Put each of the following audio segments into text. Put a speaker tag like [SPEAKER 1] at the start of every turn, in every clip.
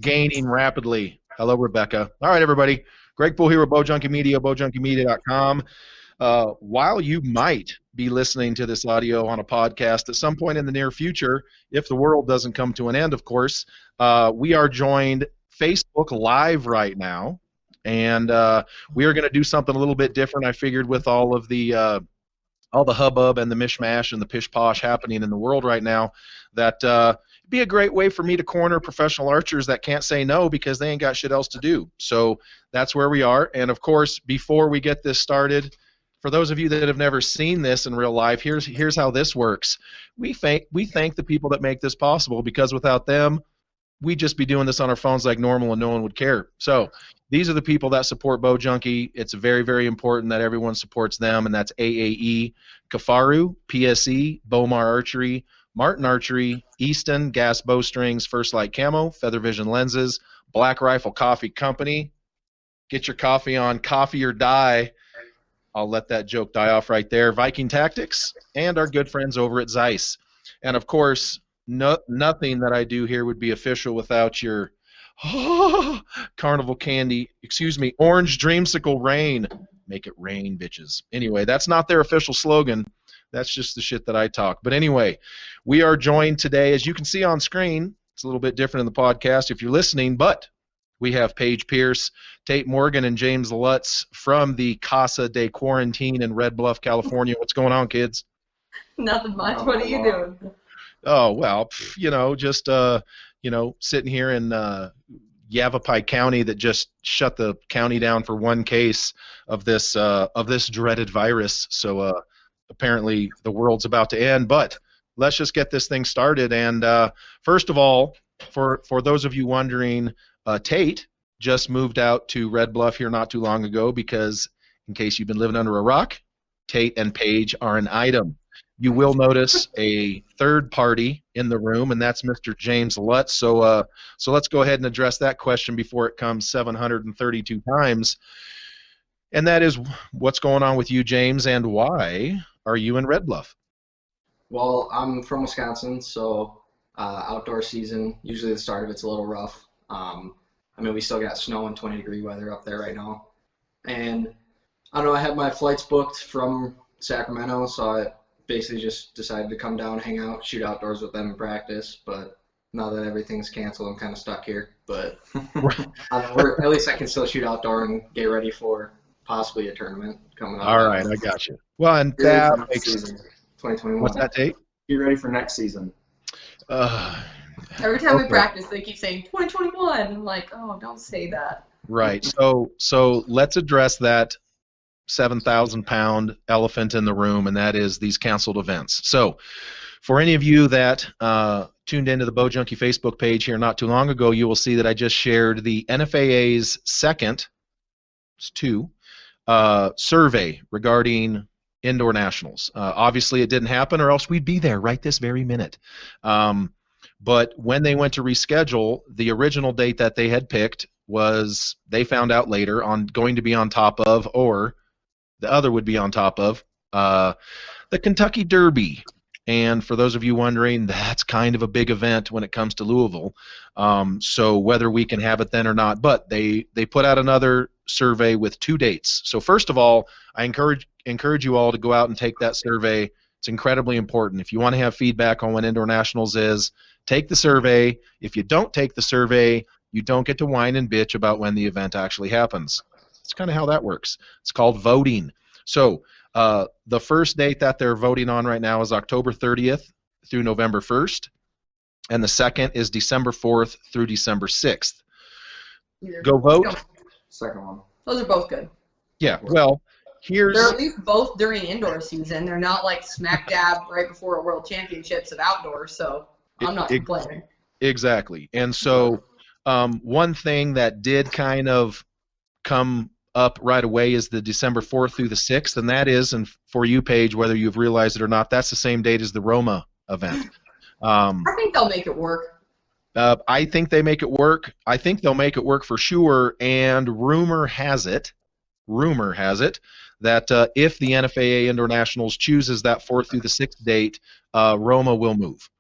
[SPEAKER 1] Gaining rapidly. Hello, Rebecca. All right, everybody. Greg Poole here with Bowjunky Media, bowjunkymedia.com. While you might be listening to this audio on a podcast at some point in the near future, if the world doesn't come to an end, of course, we are joined Facebook Live right now, and we are going to do something a little bit different. I figured with all the hubbub and the mishmash and the pish-posh happening in the world right now, that it'd be a great way for me to corner professional archers that can't say no because they ain't got shit else to do. So that's where we are. And, of course, before we get this started, for those of you that have never seen this in real life, here's how this works. We thank the people that make this possible, because without them, we'd just be doing this on our phones like normal and no one would care. So these are the people that support Bowjunky. It's very, very important that everyone supports them, and that's AAE, Kafaru, PSE, Bowmar Archery, Martin Archery, Easton, Gas Bowstrings, First Light Camo, Feather Vision Lenses, Black Rifle Coffee Company. Get your coffee on, coffee or die. I'll let that joke die off right there. Viking Tactics, and our good friends over at Zeiss. And, of course, nothing that I do here would be official without your carnival candy, orange dreamsicle rain. Make it rain, bitches. Anyway, that's not their official slogan. That's just the shit that I talk. But anyway, we are joined today, as you can see on screen. It's a little bit different in the podcast if you're listening, but we have Paige Pearce, Tate Morgan, and James Lutz from the Casa de Quarantine in Red Bluff, California. What's going on, kids?
[SPEAKER 2] Nothing much. What are you doing?
[SPEAKER 1] Oh, well, just sitting here in Yavapai County that just shut the county down for one case of this dreaded virus. So apparently the world's about to end. But let's just get this thing started. And first of all, for those of you wondering, Tate just moved out to Red Bluff here not too long ago because, in case you've been living under a rock, Tate and Paige are an item. You will notice a third party in the room, and that's Mr. James Lutz. So let's go ahead and address that question before it comes 732 times. And that is, what's going on with you, James, and why are you in Red Bluff?
[SPEAKER 3] Well, I'm from Wisconsin, so outdoor season, usually the start of it's a little rough. We still got snow and 20-degree weather up there right now. And I don't know, I had my flights booked from Sacramento, so I basically just decided to come down, hang out, shoot outdoors with them and practice. But now that everything's canceled, I'm kind of stuck here. But at least I can still shoot outdoor and get ready for possibly a tournament coming up.
[SPEAKER 1] All right, I got you. Well, and that makes
[SPEAKER 3] 2021.
[SPEAKER 1] What's that, Tate?
[SPEAKER 4] Get ready for next season.
[SPEAKER 2] Every time we practice, they keep saying 2021. I'm like, oh, don't say that.
[SPEAKER 1] Right. So let's address that 7,000-pound elephant in the room, and that is these canceled events. So for any of you that tuned into the Bowjunky Facebook page here not too long ago, you will see that I just shared the NFAA's second survey regarding indoor nationals. Obviously, it didn't happen, or else we'd be there right this very minute. But when they went to reschedule, the original date that they had picked was, they found out later, going to be on top of, or the other would be on top of, the Kentucky Derby. And for those of you wondering, that's kind of a big event when it comes to Louisville. So whether we can have it then or not, but they put out another survey with 2 dates. So first of all, I encourage you all to go out and take that survey. It's incredibly important. If you want to have feedback on when Indoor Nationals is, take the survey. If you don't take the survey, you don't get to whine and bitch about when the event actually happens. That's kind of how that works. It's called voting. So the first date that they're voting on right now is October 30th through November 1st, and the second is December 4th through December 6th. Go vote.
[SPEAKER 4] Second one.
[SPEAKER 2] Those are both good.
[SPEAKER 1] Yeah, well,
[SPEAKER 2] they're at least both during indoor season. They're not like smack dab right before a World Championships of outdoors, so I'm not complaining.
[SPEAKER 1] Exactly. And so one thing that did kind of come up right away is the December 4th through the 6th, and that is, and for you, Paige, whether you've realized it or not, that's the same date as the Roma event.
[SPEAKER 2] I think they'll make it work.
[SPEAKER 1] I think they make it work. I think they'll make it work for sure, and rumor has it that if the NFAA Indoor Nationals chooses that 4th through the 6th date, Roma will move.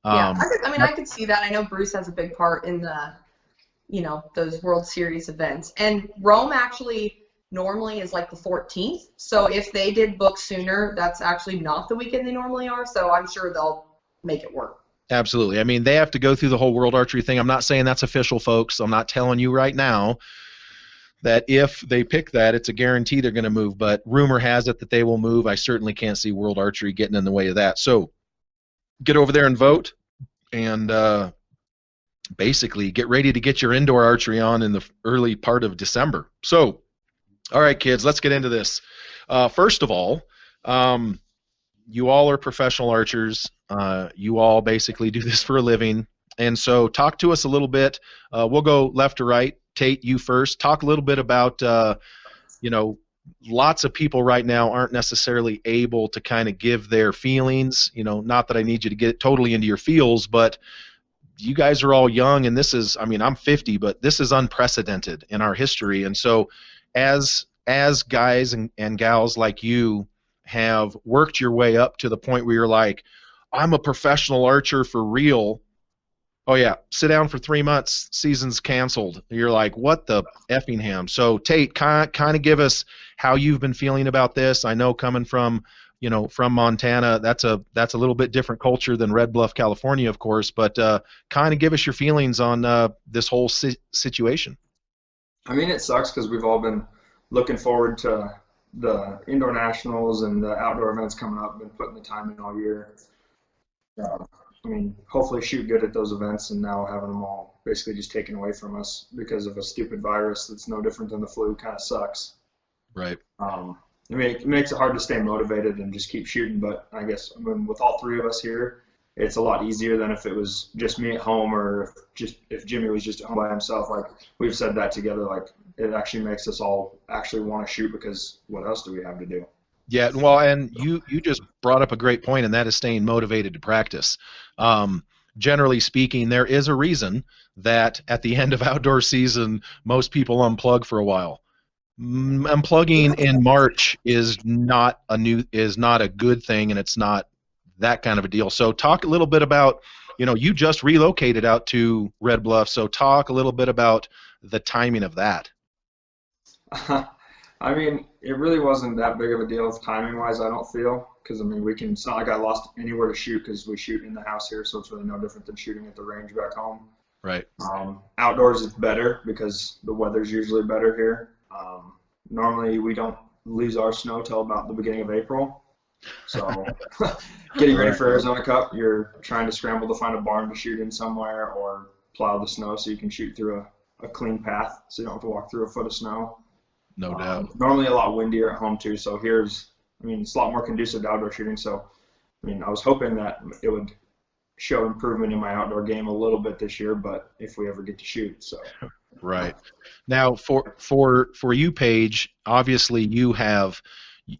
[SPEAKER 2] Yeah, I could see that. I know Bruce has a big part in the you know, those World Series events. And Rome actually normally is like the 14th. So if they did book sooner, that's actually not the weekend they normally are. So I'm sure they'll make it work.
[SPEAKER 1] Absolutely. I mean, they have to go through the whole World Archery thing. I'm not saying that's official, folks. I'm not telling you right now that if they pick that, it's a guarantee they're going to move. But rumor has it that they will move. I certainly can't see World Archery getting in the way of that. So get over there and vote, and basically get ready to get your indoor archery on in the early part of December. So, all right, kids, let's get into this. First of all, you all are professional archers. You all basically do this for a living. And so talk to us a little bit. We'll go left to right. Tate, you first. Talk a little bit about, you know, lots of people right now aren't necessarily able to kind of give their feelings. You know, not that I need you to get totally into your feels, but you guys are all young, and this is, I mean, I'm 50, but this is unprecedented in our history. And so as guys and gals like you have worked your way up to the point where you're like, I'm a professional archer for real. Oh yeah, sit down for 3 months, season's canceled. You're like, what the effing ham? So Tate, kind of give us how you've been feeling about this. I know coming from, you know, from Montana, that's a little bit different culture than Red Bluff, California, of course, but kind of give us your feelings on this whole situation.
[SPEAKER 4] I mean, it sucks because we've all been looking forward to the indoor nationals and the outdoor events coming up, been putting the time in all year. I mean, hopefully shoot good at those events, and now having them all basically just taken away from us because of a stupid virus that's no different than the flu kind of sucks.
[SPEAKER 1] Right.
[SPEAKER 4] I mean, it makes it hard to stay motivated and just keep shooting, but I guess, I mean, with all three of us here, it's a lot easier than if it was just me at home, or if Jimmy was just at home by himself. Like, we've said that together, like, it actually makes us all actually want to shoot, because what else do we have to do?
[SPEAKER 1] Yeah, well, and you just brought up a great point, and that is staying motivated to practice. Generally speaking, there is a reason that at the end of outdoor season, most people unplug for a while. Unplugging in March is not a good thing, and it's not that kind of a deal. So talk a little bit about, you know, you just relocated out to Red Bluff, so talk a little bit about the timing of that.
[SPEAKER 4] I mean, it really wasn't that big of a deal timing-wise, I don't feel, because, I mean, it's not like I lost anywhere to shoot, because we shoot in the house here, so it's really no different than shooting at the range back home.
[SPEAKER 1] Right.
[SPEAKER 4] Outdoors is better because the weather's usually better here. Normally we don't lose our snow till about the beginning of April. So getting ready for Arizona Cup, you're trying to scramble to find a barn to shoot in somewhere, or plow the snow so you can shoot through a clean path so you don't have to walk through a foot of snow.
[SPEAKER 1] No doubt.
[SPEAKER 4] Normally a lot windier at home too, so it's a lot more conducive to outdoor shooting. So, I mean, I was hoping that it would show improvement in my outdoor game a little bit this year, but if we ever get to shoot, so.
[SPEAKER 1] Right. Now, for you, Paige, obviously you have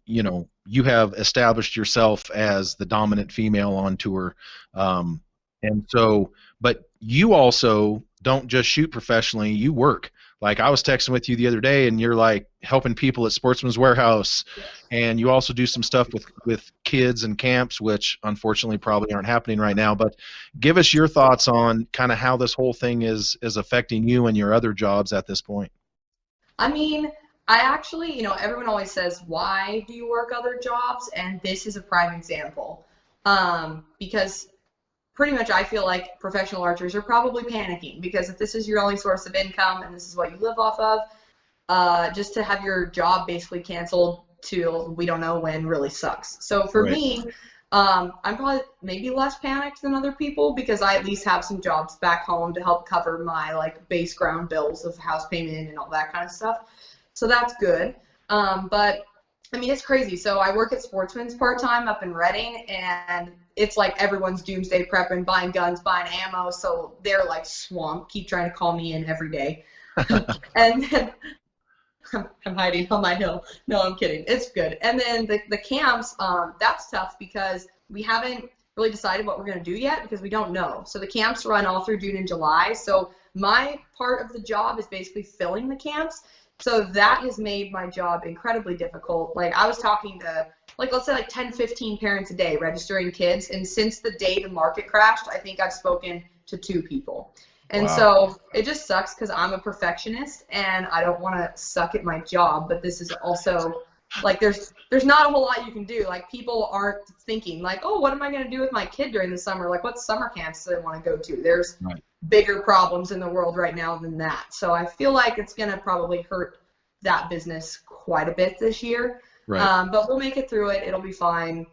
[SPEAKER 1] established yourself as the dominant female on tour, and so, but you also don't just shoot professionally, you work. Like, I was texting with you the other day, and you're like helping people at Sportsman's Warehouse, and you also do some stuff with kids and camps, which unfortunately probably aren't happening right now. But give us your thoughts on kind of how this whole thing is affecting you and your other jobs at this point.
[SPEAKER 2] I mean, I actually, you know, everyone always says, why do you work other jobs? And this is a prime example, because pretty much I feel like professional archers are probably panicking, because if this is your only source of income and this is what you live off of, just to have your job basically canceled till we don't know when really sucks. So for me, I'm probably maybe less panicked than other people, because I at least have some jobs back home to help cover my like base ground bills of house payment and all that kind of stuff. So that's good. But I mean, it's crazy. So I work at Sportsman's part-time up in Redding, and it's like everyone's doomsday prepping, buying guns, buying ammo, so they're like swamped, keep trying to call me in every day. And then I'm hiding on my hill. No, I'm kidding. It's good. And then the camps, that's tough because we haven't really decided what we're going to do yet, because we don't know. So the camps run all through June and July, so my part of the job is basically filling the camps. So that has made my job incredibly difficult. Like, I was talking to, like, let's say like 10, 15 parents a day registering kids, and since the day the market crashed, I think I've spoken to 2 people. And
[SPEAKER 1] Wow.
[SPEAKER 2] so it just sucks because I'm a perfectionist and I don't want to suck at my job, but this is also like there's not a whole lot you can do. Like people aren't thinking like, oh, what am I going to do with my kid during the summer? Like what summer camps do they want to go to? There's
[SPEAKER 1] Right.
[SPEAKER 2] bigger problems in the world right now than that. So I feel like it's going to probably hurt that business quite a bit this year.
[SPEAKER 1] Right.
[SPEAKER 2] But we'll make it through it. It'll be fine.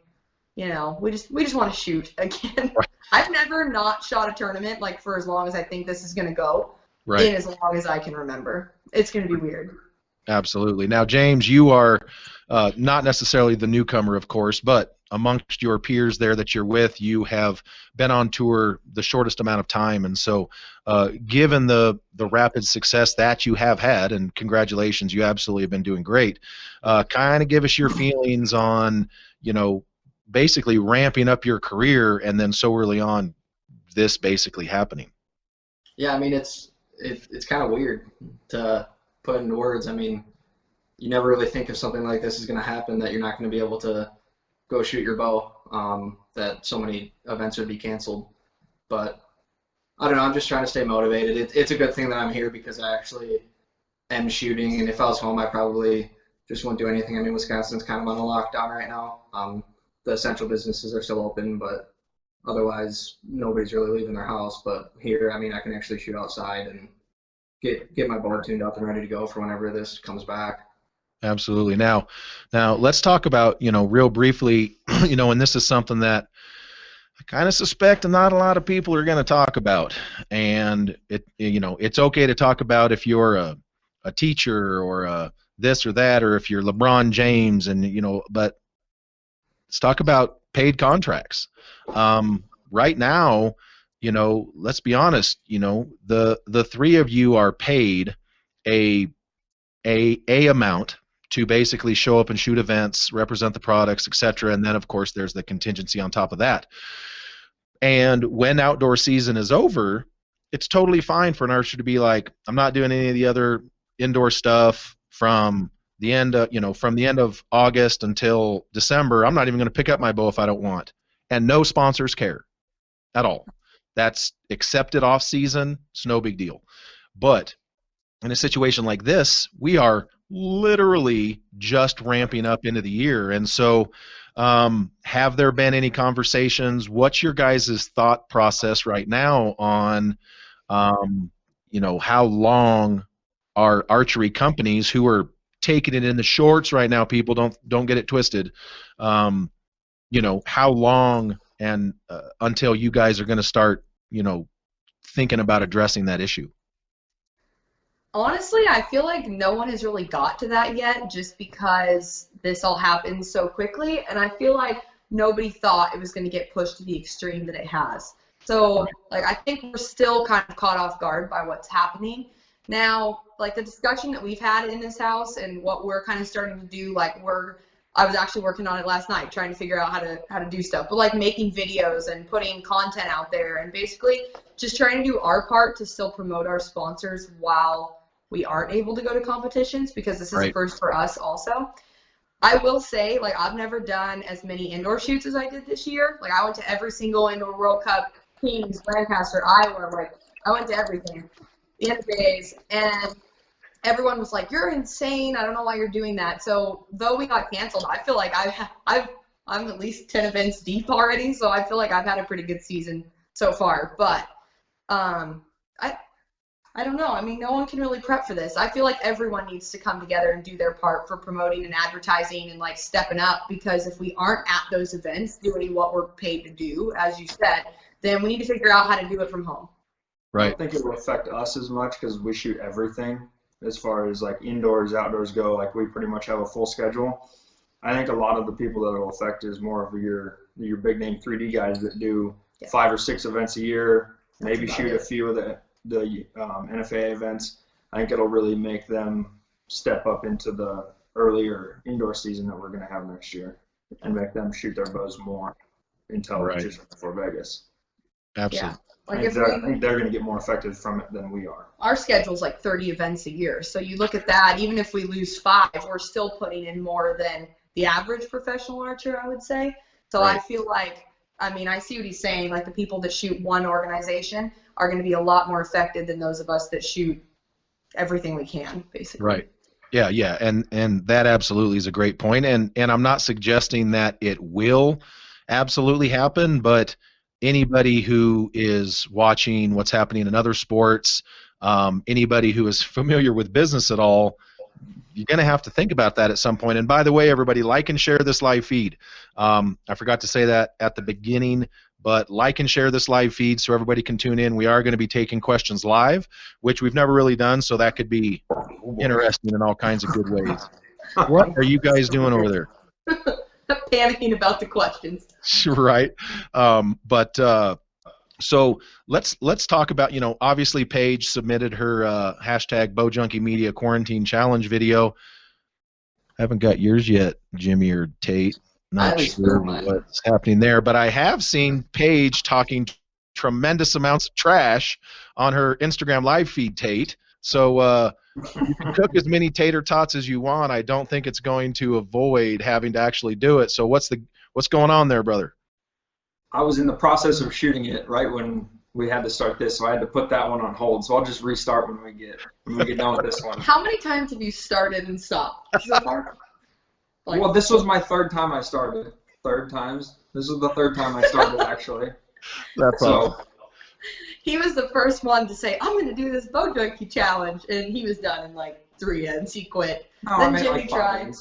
[SPEAKER 2] You know, we just want to shoot again.
[SPEAKER 1] Right.
[SPEAKER 2] I've never not shot a tournament like for as long as I think this is going to go.
[SPEAKER 1] Right.
[SPEAKER 2] In as long as I can remember. It's going to be weird.
[SPEAKER 1] Absolutely. Now, James, you are not necessarily the newcomer, of course, but amongst your peers there that you're with, you have been on tour the shortest amount of time. And so given the rapid success that you have had, and congratulations, you absolutely have been doing great, kind of give us your feelings on, you know, basically ramping up your career and then so early on this basically happening.
[SPEAKER 3] Yeah, I mean, it's kind of weird to put into words. I mean, you never really think if something like this is going to happen that you're not going to be able to go shoot your bow, that so many events would be canceled. But I don't know, I'm just trying to stay motivated. It's a good thing that I'm here because I actually am shooting, and if I was home, I probably just wouldn't do anything. I mean, Wisconsin's kind of on a lockdown right now. The essential businesses are still open, but otherwise nobody's really leaving their house. But here, I mean, I can actually shoot outside and get my bow tuned up and ready to go for whenever this comes back.
[SPEAKER 1] Absolutely. Now let's talk about, you know, real briefly, you know, and this is something that I kind of suspect not a lot of people are going to talk about. And you know, it's okay to talk about if you're a teacher or this or that, or if you're LeBron James, and you know, but let's talk about paid contracts. Right now, you know, let's be honest, you know, the three of you are paid a amount to basically show up and shoot events, represent the products, etc. And then, of course, there's the contingency on top of that. And when outdoor season is over, it's totally fine for an archer to be like, I'm not doing any of the other indoor stuff from the end of, you know, from the end of August until December. I'm not even going to pick up my bow if I don't want. And no sponsors care at all. That's accepted off season. It's no big deal. But in a situation like this, we are literally just ramping up into the year. And so have there been any conversations? What's your guys' thought process right now on, you know, how long are archery companies who are taking it in the shorts right now, people don't get it twisted, you know, how long and until you guys are going to start, you know, thinking about addressing that issue?
[SPEAKER 2] Honestly, I feel like no one has really got to that yet just because this all happened so quickly, and I feel like nobody thought it was going to get pushed to the extreme that it has. So, like, I think we're still kind of caught off guard by what's happening. Now, like, the discussion that we've had in this house and what we're kind of starting to do, like, I was actually working on it last night trying to figure out how to do stuff, but, like, making videos and putting content out there and basically just trying to do our part to still promote our sponsors while we aren't able to go to competitions, because this is a first for us also. I will say, like, I've never done as many indoor shoots as I did this year. Like, I went to every single indoor World Cup, Kings, Lancaster, Iowa. Like, I went to everything, the NFAs, and everyone was like, "You're insane. I don't know why you're doing that." So, though we got canceled, I feel like I'm at least 10 events deep already. So I feel like I've had a pretty good season so far. But I don't know. I mean, no one can really prep for this. I feel like everyone needs to come together and do their part for promoting and advertising and, like, stepping up, because if we aren't at those events doing what we're paid to do, as you said, then we need to figure out how to do it from home.
[SPEAKER 4] Right. I don't think it will affect us as much because we shoot everything as far as, like, indoors, outdoors go. Like, we pretty much have a full schedule. I think a lot of the people that it will affect is more of your big-name 3D guys that do 5 or 6 events a year, maybe shoot a few of the NFA events. I think it'll really make them step up into the earlier indoor season that we're going to have next year and make them shoot their bows more until just before Vegas.
[SPEAKER 1] Absolutely.
[SPEAKER 2] Yeah. Like,
[SPEAKER 4] I think they're going to get more affected from it than we are.
[SPEAKER 2] Our schedule's like 30 events a year. So you look at that, even if we lose 5, we're still putting in more than the average professional archer, I would say. So I feel like, I mean, I see what he's saying, like the people that shoot one organization. are going to be a lot more effective than those of us that shoot everything we can, basically.
[SPEAKER 1] Right. Yeah, yeah, and that absolutely is a great point, and I'm not suggesting that it will absolutely happen, but anybody who is watching what's happening in other sports, anybody who is familiar with business at all, you're going to have to think about that at some point. And by the way, everybody, like and share this live feed. I forgot to say that at the beginning, but like and share this live feed so everybody can tune in. We are going to be taking questions live, which we've never really done, so that could be interesting in all kinds of good ways. What are you guys doing over there?
[SPEAKER 2] Panicking about the questions.
[SPEAKER 1] Right. So let's talk about, obviously Paige submitted her hashtag Bowjunky Media Quarantine Challenge video. I haven't got yours yet, Jimmy or Tate. Not sure what's happening there, but I have seen Paige talking tremendous amounts of trash on her Instagram live feed, Tate. So you can cook as many tater tots as you want. I don't think it's going to avoid having to actually do it. So what's going on there, brother?
[SPEAKER 4] I was in the process of shooting it right when we had to start this, so I had to put that one on hold. So I'll just restart when we get done with this one.
[SPEAKER 2] How many times have you started and stopped so far?
[SPEAKER 4] Well, this was my third time I started. This was the third time I started, actually.
[SPEAKER 1] That's awesome.
[SPEAKER 2] He was the first one to say, I'm going to do this Bowjunky challenge, and he was done in like 3 ends. He quit. Then Jimmy tried.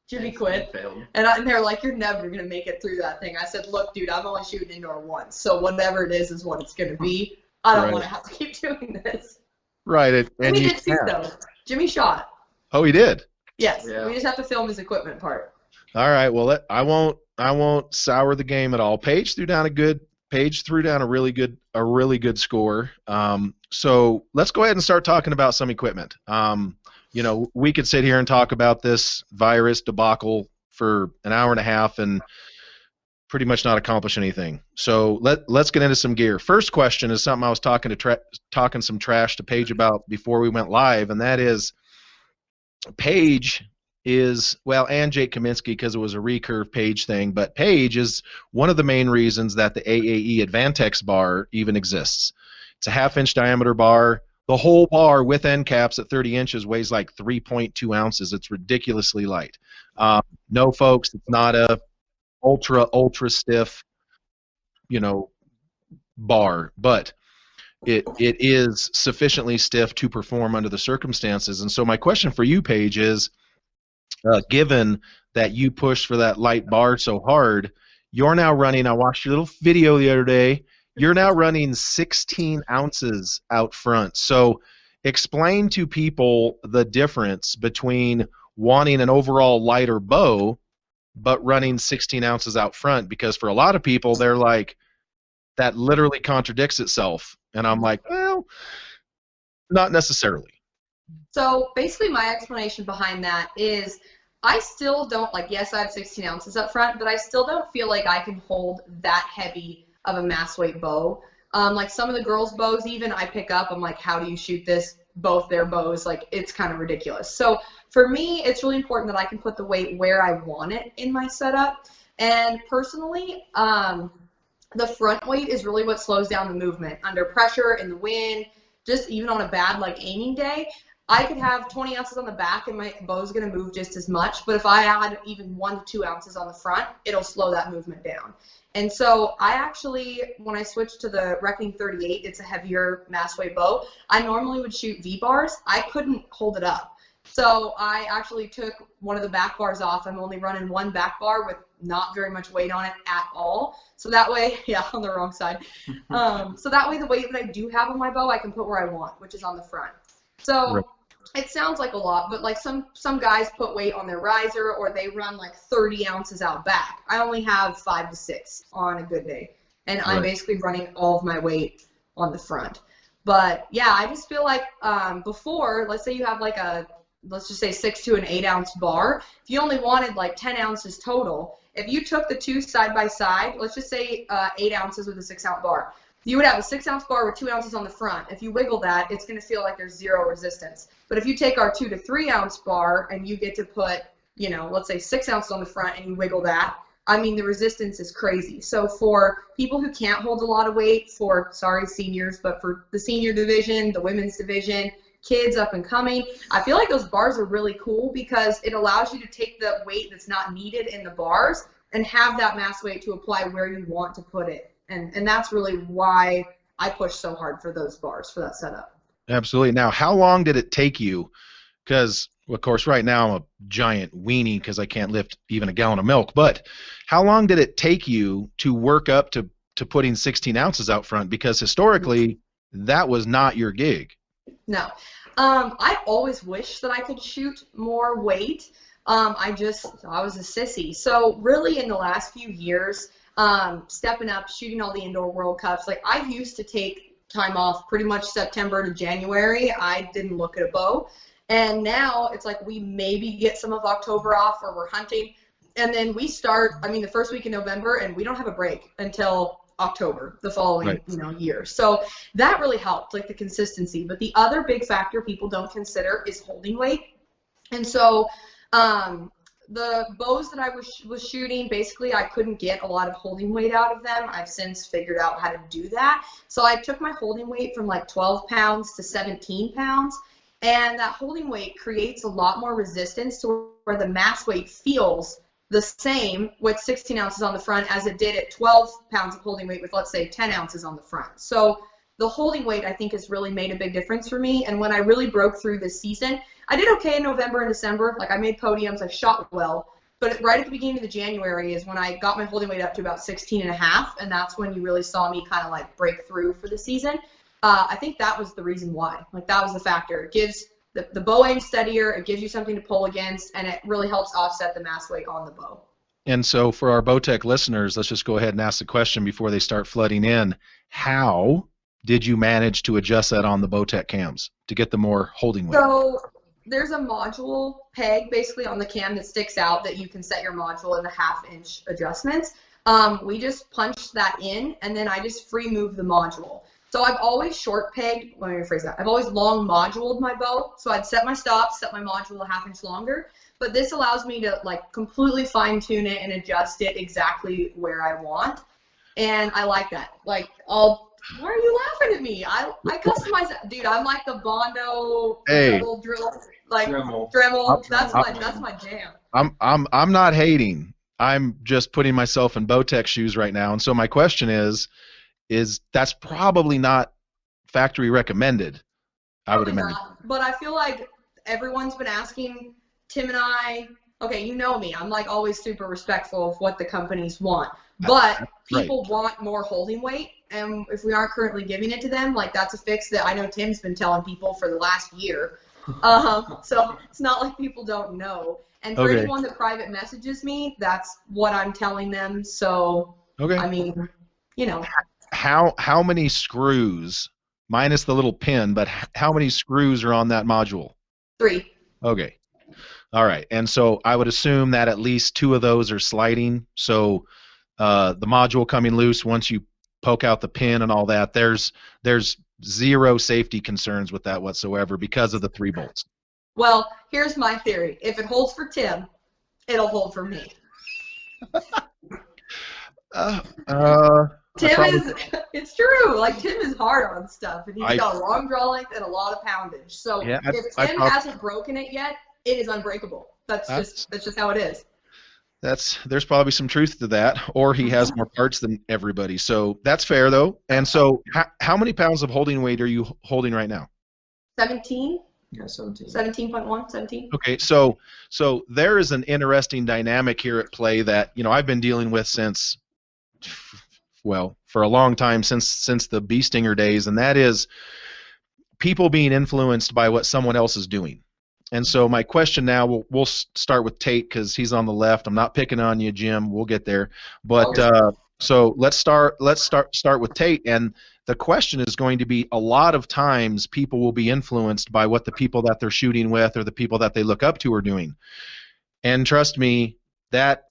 [SPEAKER 2] Jimmy quit. And they were like, you're never going to make it through that thing. I said, look, dude, I'm only shooting indoor once, so whatever it is what it's going to be. I don't want to have to keep doing this.
[SPEAKER 1] Right. And
[SPEAKER 2] he did too, though. Jimmy shot.
[SPEAKER 1] Oh, he did?
[SPEAKER 2] Yes. Yeah. We just have to film his equipment part.
[SPEAKER 1] All right. Well, I won't sour the game at all. Paige threw down a really good score. So let's go ahead and start talking about some equipment. We could sit here and talk about this virus debacle for an hour and a half and pretty much not accomplish anything. So let's get into some gear. First question is something I was talking some trash to Paige about before we went live, and that is Paige is, and Jake Kaminsky, because it was a recurve Paige thing, but Paige is one of the main reasons that the AAE Advantex bar even exists. It's a 1/2-inch diameter bar. The whole bar with end caps at 30 inches weighs like 3.2 ounces. It's ridiculously light. No, folks, it's not a ultra stiff, bar, but it is sufficiently stiff to perform under the circumstances. And so my question for you, Paige, is given that you pushed for that light bar so hard, you're now running, I watched your little video the other day, you're now running 16 ounces out front. So explain to people the difference between wanting an overall lighter bow but running 16 ounces out front, because for a lot of people, they're like, that literally contradicts itself. And I'm like, well, not necessarily.
[SPEAKER 2] So basically my explanation behind that is I still don't, yes, I have 16 ounces up front, but I still don't feel like I can hold that heavy of a mass weight bow. Like some of the girls' bows even I pick up, I'm like, how do you shoot this? Both their bows, it's kind of ridiculous. So for me, it's really important that I can put the weight where I want it in my setup. And personally, the front weight is really what slows down the movement. Under pressure, in the wind, just even on a bad aiming day, I could have 20 ounces on the back and my bow's going to move just as much. But if I add even 1 to 2 ounces on the front, it'll slow that movement down. And so I actually, when I switched to the Reckoning 38, it's a heavier mass weight bow. I normally would shoot V-bars. I couldn't hold it up. So I actually took one of the back bars off. I'm only running one back bar with not very much weight on it at all. So that way, on the wrong side. So that way the weight that I do have on my bow, I can put where I want, which is on the front. So it sounds like a lot, but some guys put weight on their riser or they run 30 ounces out back. I only have 5 to 6 on a good day. And I'm basically running all of my weight on the front. But yeah, I just feel like before, let's say you have let's just say 6 to an 8 ounce bar. If you only wanted 10 ounces total, if you took the two side by side, let's just say 8 ounces with a 6 ounce bar. You would have a 6 ounce bar with 2 ounces on the front. If you wiggle that, it's going to feel like there's zero resistance. But if you take our 2 to 3 ounce bar and you get to put, let's say 6 ounces on the front and you wiggle that, I mean, the resistance is crazy. So for people who can't hold a lot of weight, for, sorry, seniors, but for the senior division, the women's division, kids up and coming, I feel like those bars are really cool because it allows you to take the weight that's not needed in the bars and have that mass weight to apply where you want to put it. And that's really why I push so hard for those bars, for that setup.
[SPEAKER 1] Absolutely. Now, how long did it take you? Because, of course, right now I'm a giant weenie because I can't lift even a gallon of milk. But how long did it take you to work up to putting 16 ounces out front? Because historically, that was not your gig.
[SPEAKER 2] No. I always wish that I could shoot more weight. I was a sissy. So really in the last few years, stepping up, shooting all the indoor World Cups, like I used to take time off pretty much September to January. I didn't look at a bow. And now it's like we maybe get some of October off or we're hunting. And then we start, I mean, the first week in November, and we don't have a break until October the following year. So that really helped, like the consistency. But the other big factor people don't consider is holding weight. And so the bows that I was shooting, basically I couldn't get a lot of holding weight out of them. I've since figured out how to do that. So I took my holding weight from like 12 pounds to 17 pounds. And that holding weight creates a lot more resistance to where the mass weight feels the same with 16 ounces on the front as it did at 12 pounds of holding weight with, let's say, 10 ounces on the front. So the holding weight, I think, has really made a big difference for me. And when I really broke through this season, I did okay in November and December. Like, I made podiums, I shot well. But right at the beginning of the January is when I got my holding weight up to about 16 and a half, and that's when you really saw me kind of, like, break through for the season. I think that was the reason why. Like, that was the factor. It gives the bow aim steadier, it gives you something to pull against, and it really helps offset the mass weight on the bow.
[SPEAKER 1] And so for our Bowtech listeners, let's just go ahead and ask the question before they start flooding in. How did you manage to adjust that on the Bowtech cams to get the more holding weight?
[SPEAKER 2] So there's a module peg basically on the cam that sticks out that you can set your module in the 1/2-inch adjustments. We just punched that in, and then I just free move the module. So I've always short pegged, let me rephrase that, I've always long moduled my bow. So I'd set my stops, set my module a 1/2 inch longer, but this allows me to like completely fine tune it and adjust it exactly where I want. And I like that. Like, why are you laughing at me? I customize it. Dude, I'm like the Bondo drill, like Dremel. That's my jam.
[SPEAKER 1] I'm not hating. I'm just putting myself in Bowtech shoes right now. And so my question is that's probably not factory recommended, I would imagine.
[SPEAKER 2] Not, but I feel like everyone's been asking Tim and I, okay, you know me, I'm like always super respectful of what the companies want, but people want more holding weight, and if we aren't currently giving it to them, like that's a fix that I know Tim's been telling people for the last year. So it's not like people don't know. And for anyone that private messages me, that's what I'm telling them. So, I mean, you know.
[SPEAKER 1] How many screws, minus the little pin, but how many screws are on that module?
[SPEAKER 2] 3.
[SPEAKER 1] Okay. All right. And so I would assume that at least 2 of those are sliding. So the module coming loose, once you poke out the pin and all that, there's zero safety concerns with that whatsoever because of the 3 bolts.
[SPEAKER 2] Well, here's my theory. If it holds for Tim, it'll hold for me. It's true. Like, Tim is hard on stuff, and he's got a long draw length and a lot of poundage. So if Tim hasn't broken it yet, it is unbreakable. That's just how it is.
[SPEAKER 1] There's probably some truth to that, or he has more parts than everybody. So that's fair, though. And so how many pounds of holding weight are you holding right now?
[SPEAKER 2] 17.
[SPEAKER 3] Yeah, 17.
[SPEAKER 2] 17.1, 17.
[SPEAKER 1] Okay, so there is an interesting dynamic here at play that, you know, I've been dealing with since, well, for a long time, since the bee stinger days, and that is people being influenced by what someone else is doing. And so my question now, we'll start with Tate because he's on the left. I'm not picking on you, Jim. We'll get there. But so let's start with Tate. And the question is going to be, a lot of times people will be influenced by what the people that they're shooting with or the people that they look up to are doing. And trust me, that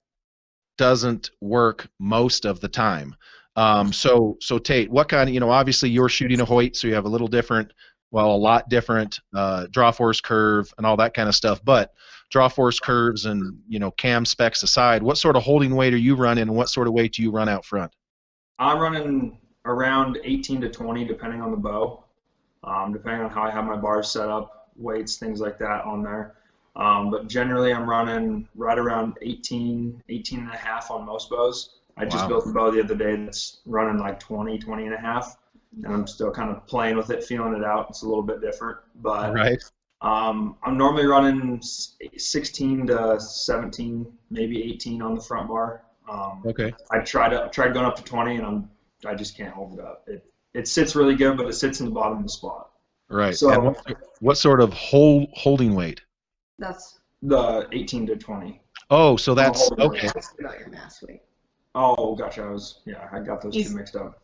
[SPEAKER 1] doesn't work most of the time. So Tate, what kind of, you know, obviously you're shooting a Hoyt, so you have a little different well, a lot different draw force curve and all that kind of stuff. But draw force curves and cam specs aside, what sort of holding weight are you running, and what sort of weight do you run out front?
[SPEAKER 4] I'm running around 18 to 20, depending on the bow, depending on how I have my bars set up, weights, things like that on there. But generally, I'm running right around 18 and a half on most bows. I just built a bow the other day that's running like 20 and a half, and I'm still kind of playing with it, feeling it out. It's a little bit different, but I'm normally running 16 to 17, maybe 18 on the front bar.
[SPEAKER 1] Okay.
[SPEAKER 4] I tried going up to 20, and I just can't hold it up. It sits really good, but it sits in the bottom of the spot.
[SPEAKER 1] Right.
[SPEAKER 4] So
[SPEAKER 1] and what sort of holding weight?
[SPEAKER 2] That's
[SPEAKER 4] the 18 to 20.
[SPEAKER 1] Oh, so that's okay.
[SPEAKER 2] Not your mass weight.
[SPEAKER 4] Oh, gotcha. I got those two mixed up.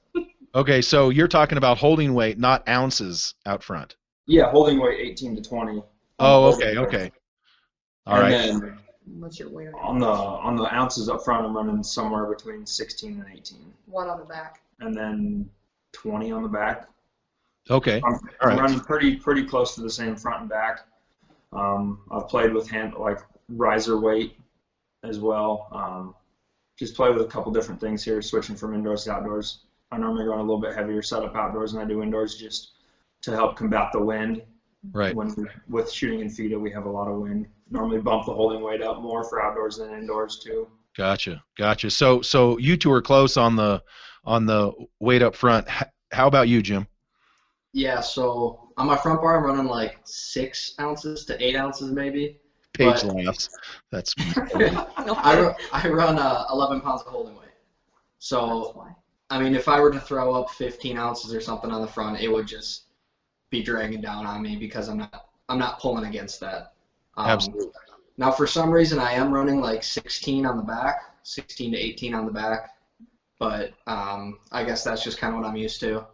[SPEAKER 1] Okay, so you're talking about holding weight, not ounces out front.
[SPEAKER 4] Yeah, holding weight 18 to 20.
[SPEAKER 1] Oh, okay. All right.
[SPEAKER 4] And then
[SPEAKER 2] What's your weight
[SPEAKER 4] on the ounces up front, I'm running somewhere between 16 and 18.
[SPEAKER 2] What on the back?
[SPEAKER 4] And then 20 on the back.
[SPEAKER 1] Okay.
[SPEAKER 4] I'm running pretty close to the same front and back. I've played with riser weight as well. Just play with a couple different things here, switching from indoors to outdoors. I normally run a little bit heavier setup outdoors than I do indoors, just to help combat the wind.
[SPEAKER 1] Right.
[SPEAKER 4] With shooting in FIDA, we have a lot of wind. Normally bump the holding weight up more for outdoors than indoors too.
[SPEAKER 1] Gotcha. So you two are close on the weight up front. How about you, Jim?
[SPEAKER 3] Yeah, so on my front bar, I'm running like 6 ounces to 8 ounces maybe.
[SPEAKER 1] Paige laughs. That's
[SPEAKER 3] I run 11 pounds of holding weight. So, I mean, if I were to throw up 15 ounces or something on the front, it would just be dragging down on me because I'm not pulling against that.
[SPEAKER 1] Absolutely.
[SPEAKER 3] Now, for some reason, I am running like 16 on the back, 16 to 18 on the back, but I guess that's just kind of what I'm used to.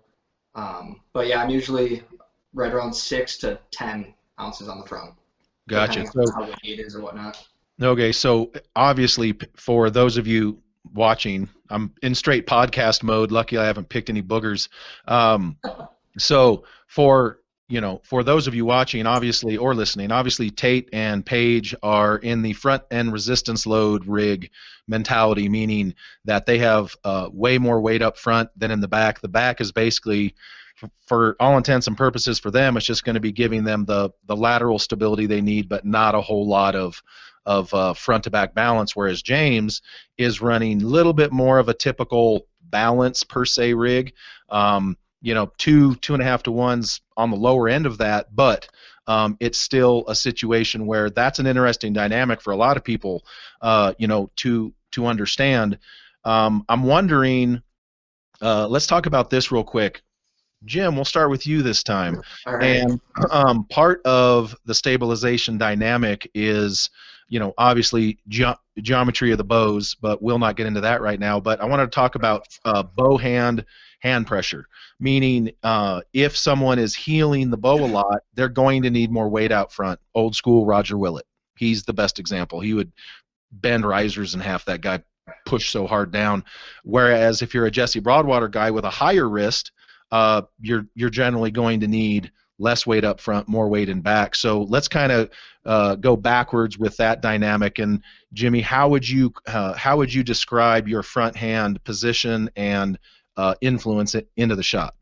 [SPEAKER 3] But yeah, I'm usually right around 6 to 10 ounces on the front.
[SPEAKER 1] Gotcha.
[SPEAKER 3] So how the weight is or whatnot.
[SPEAKER 1] Okay, so obviously for those of you watching, I'm in straight podcast mode. Lucky I haven't picked any boogers. So for those of you watching, obviously, or listening, obviously Tate and Paige are in the front end resistance load rig mentality, meaning that they have way more weight up front than in the back. The back is basically, for all intents and purposes for them, it's just going to be giving them the lateral stability they need, but not a whole lot of front to back balance, whereas James is running a little bit more of a typical balance per se rig. 2.5 to 1's on the lower end of that, but it's still a situation where that's an interesting dynamic for a lot of people, to understand. I'm wondering, let's talk about this real quick. Jim, we'll start with you this time.
[SPEAKER 3] All right.
[SPEAKER 1] And part of the stabilization dynamic is, obviously geometry of the bows, but we'll not get into that right now. But I wanted to talk about bow hand pressure, meaning if someone is heeling the bow a lot, they're going to need more weight out front. Old school Roger Willett. He's the best example. He would bend risers in half. That guy pushed so hard down. Whereas if you're a Jesse Broadwater guy with a higher wrist, you're generally going to need less weight up front, more weight in back. So let's kind of go backwards with that dynamic. And Jimmy, how would you describe your front hand position and influence it into the shot?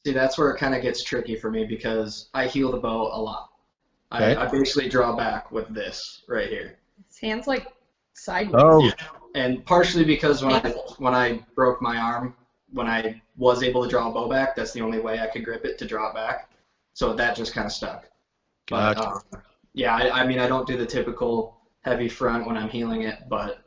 [SPEAKER 3] See, that's where it kind of gets tricky for me because I heel the bow a lot.
[SPEAKER 1] Okay.
[SPEAKER 3] I basically draw back with this right here.
[SPEAKER 2] His hand's like sideways.
[SPEAKER 1] Oh.
[SPEAKER 3] And partially because when I broke my arm, when I was able to draw a bow back, that's the only way I could grip it to draw it back. So that just kind of stuck.
[SPEAKER 1] Gotcha.
[SPEAKER 3] But yeah, I mean, I don't do the typical heavy front when I'm heeling it, but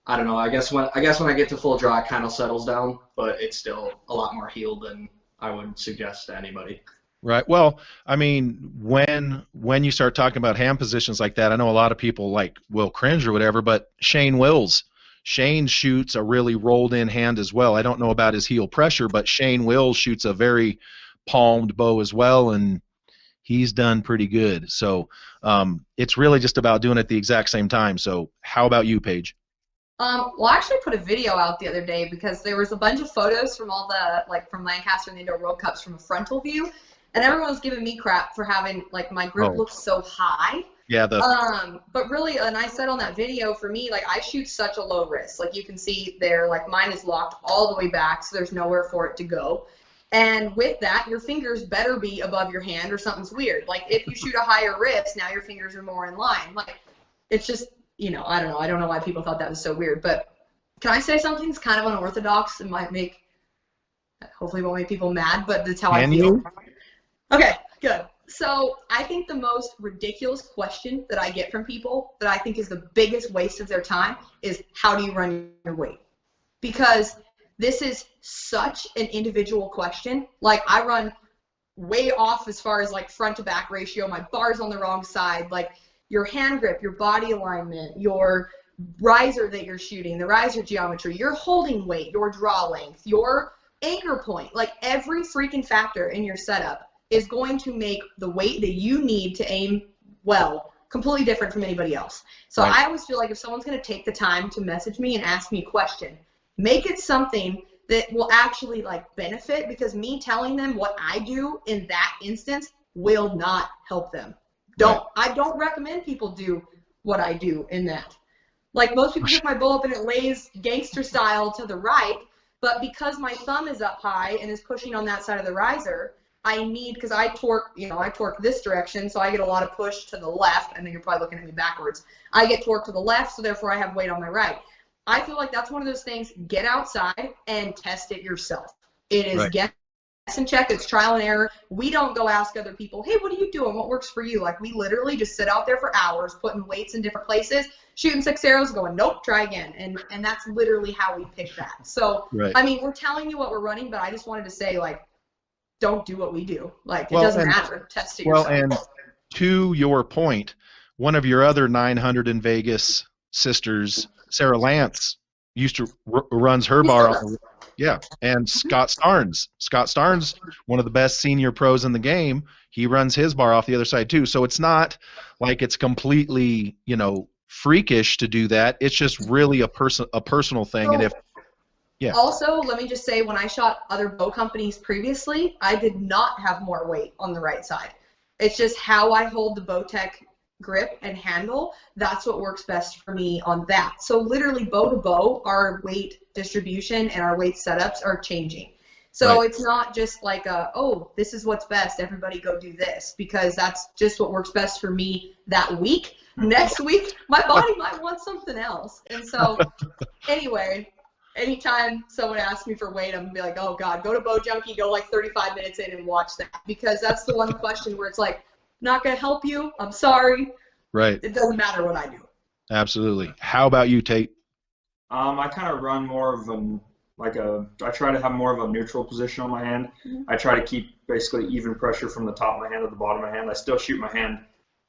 [SPEAKER 3] I don't know. I guess when I get to full draw, it kind of settles down, but it's still a lot more heeled than I would suggest to anybody.
[SPEAKER 1] Right. Well, I mean, when you start talking about hand positions like that, I know a lot of people will cringe or whatever, but Shane shoots a really rolled in hand as well. I don't know about his heel pressure, but Shane Wills shoots a very palmed bow as well, and he's done pretty good. So it's really just about doing it at the exact same time. So how about you, Paige?
[SPEAKER 2] Well, I actually put a video out the other day because there was a bunch of photos from all the from Lancaster and the Indoor World Cups from a frontal view, And everyone's giving me crap for having, like, my grip looks so high.
[SPEAKER 1] Yeah.
[SPEAKER 2] But really, and I said on that video, for me, like, I shoot such a low wrist. Like, you can see there, like, mine is locked all the way back, so there's nowhere for it to go. And with that, your fingers better be above your hand or something's weird. Like, if you shoot a higher wrist, now your fingers are more in line. Like, it's just, you know, I don't know. I don't know why people thought that was so weird. But can I say something that's kind of unorthodox and might make, hopefully won't make people mad, but that's how I feel. Okay, good. So I think the most ridiculous question that I get from people that I think is the biggest waste of their time is, how do you run your weight? Because this is such an individual question. Like, I run way off as far as, like, front to back ratio. My bar's on the wrong side. Like, your hand grip, your body alignment, your riser that you're shooting, the riser geometry, your holding weight, your draw length, your anchor point, like, every freaking factor in your setup is going to make the weight that you need to aim well completely different from anybody else. So I always feel like if someone's going to take the time to message me and ask me a question, make it something that will actually, like, benefit, because me telling them what I do in that instance will not help them. I don't recommend people do what I do in that. Like, most people pick my bow up and it lays gangster style to the right, but because my thumb is up high and is pushing on that side of the riser, I need, because I torque this direction, so I get a lot of push to the left. I know you're probably looking at me backwards. I get torque to the left, so therefore I have weight on my right. I feel like that's one of those things, get outside and test it yourself. It is guess and check, it's trial and error. We don't go ask other people, hey, what are you doing? What works for you? Like, we literally just sit out there for hours, putting weights in different places, shooting 6 arrows, going, nope, try again. And that's literally how we pick that. So, I mean, we're telling you what we're running, but I just wanted to say, like, don't do what we do. Like, it doesn't matter. Test it yourself.
[SPEAKER 1] Well, and to your point, one of your other 900 in Vegas sisters, Sarah Lance, used to runs her bar on. Yeah, and Scott Starnes, one of the best senior pros in the game, he runs his bar off the other side too. So it's not like it's completely, you know, freakish to do that. It's just really a personal thing. And
[SPEAKER 2] Also, let me just say, when I shot other bow companies previously, I did not have more weight on the right side. It's just how I hold the Bowtech grip and handle. That's what works best for me on that. So literally, bow to bow, our weight distribution and our weight setups are changing. So it's not just like oh, this is what's best, everybody go do this, because that's just what works best for me that week. Next week, my body might want something else. And so anyway, anytime someone asks me for weight, I'm going to be like, oh, God, go to Bowjunky, go like 35 minutes in and watch that. Because that's the one question where it's like, not going to help you. I'm sorry.
[SPEAKER 1] Right.
[SPEAKER 2] It doesn't matter what I do.
[SPEAKER 1] Absolutely. How about you, Tate?
[SPEAKER 4] I kind of run more of I try to have more of a neutral position on my hand. I try to keep basically even pressure from the top of my hand to the bottom of my hand. I still shoot my hand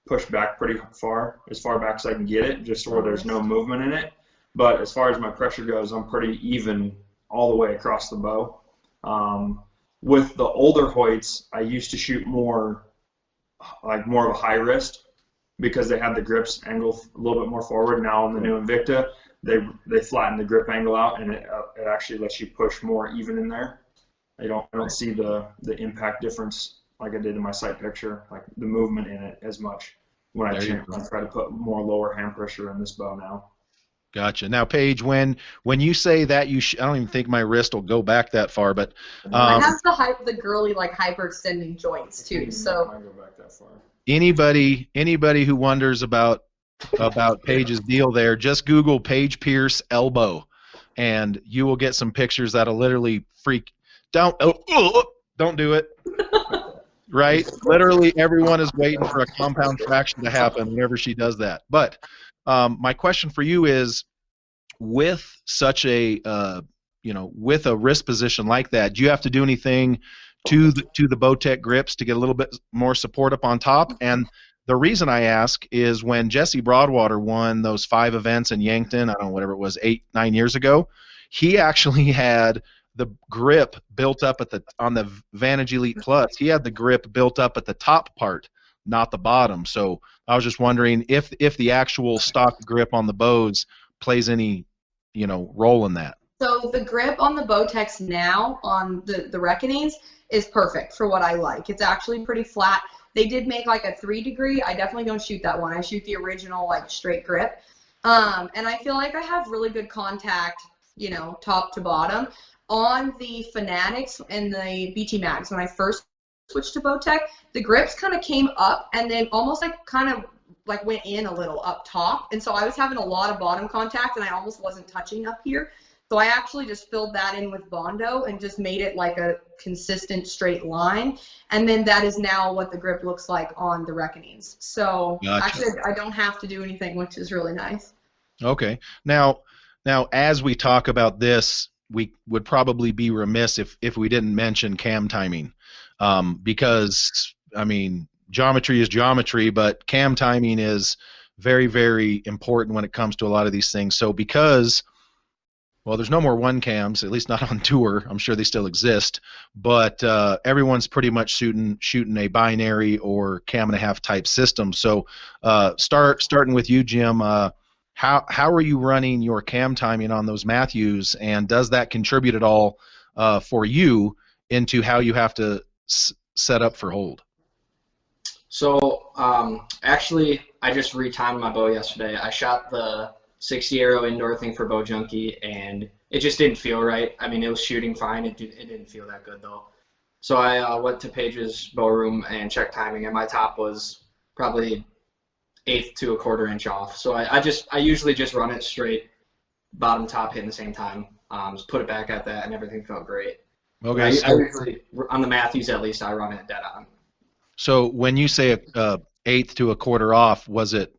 [SPEAKER 4] pushed back pretty far, as far back as I can get it, just where there's no movement in it. But as far as my pressure goes, I'm pretty even all the way across the bow. With the older Hoyts, I used to shoot more of a high wrist because they had the grips angled a little bit more forward. Now on the new Invicta, they flatten the grip angle out, and it actually lets you push more even in there. I don't see the impact difference like I did in my sight picture, like the movement in it as much when I try to put more lower hand pressure in this bow now.
[SPEAKER 1] Gotcha. Now, Paige, when you say that, I don't even think my wrist will go back that far, but
[SPEAKER 2] it has the girly, like, hyperextending joints too. So
[SPEAKER 4] I go back that far.
[SPEAKER 1] Anybody who wonders about Paige's deal there, just Google Paige Pearce elbow, and you will get some pictures that'll literally freak. Don't do it. Right? Literally, everyone is waiting for a compound fraction to happen whenever she does that. But my question for you is, with such a with a wrist position like that, do you have to do anything to the Bowtech grips to get a little bit more support up on top? And the reason I ask is when Jesse Broadwater won those 5 events in Yankton, I don't know, whatever it was, 8-9 years ago, he actually had the grip built up on the Vantage Elite Plus. He had the grip built up at the top part, not the bottom. So I was just wondering if the actual stock grip on the bows plays any, role in that.
[SPEAKER 2] So the grip on the Bowtechs now on the Reckonings is perfect for what I like. It's actually pretty flat. They did make like a 3 degree. I definitely don't shoot that one. I shoot the original like straight grip. And I feel like I have really good contact, you know, top to bottom. On the Fanatics and the BT Mags, when I first switched to Bowtech, the grips kind of came up and then almost like kind of like went in a little up top. And so I was having a lot of bottom contact and I almost wasn't touching up here. So I actually just filled that in with Bondo and just made it like a consistent straight line. And then that is now what the grip looks like on the Reckonings. So
[SPEAKER 1] Gotcha.
[SPEAKER 2] actually I don't have to do anything, which is really nice.
[SPEAKER 1] Okay. Now as we talk about this, we would probably be remiss if we didn't mention cam timing, because I mean geometry is geometry, but cam timing is very, very important when it comes to a lot of these things. So because, well, there's no more one cams, at least not on tour. I'm sure they still exist, but everyone's pretty much shooting a binary or cam and a half type system. So starting with you, Jim. How are you running your cam timing on those Matthews, and does that contribute at all for you into how you have to set up for hold?
[SPEAKER 3] So actually, I just retimed my bow yesterday. I shot the 60 arrow indoor thing for Bowjunky, and it just didn't feel right. I mean, it was shooting fine. It didn't feel that good though. So I went to Paige's bow room and checked timing, and my top was probably 1/8 to 1/4 inch off. So I usually just run it straight, bottom top hitting the same time. Just put it back at that, and everything felt great.
[SPEAKER 1] Okay.
[SPEAKER 3] I
[SPEAKER 1] So
[SPEAKER 3] usually, on the Matthews at least, I run it dead on.
[SPEAKER 1] so when you say 1/8 to 1/4 off, was it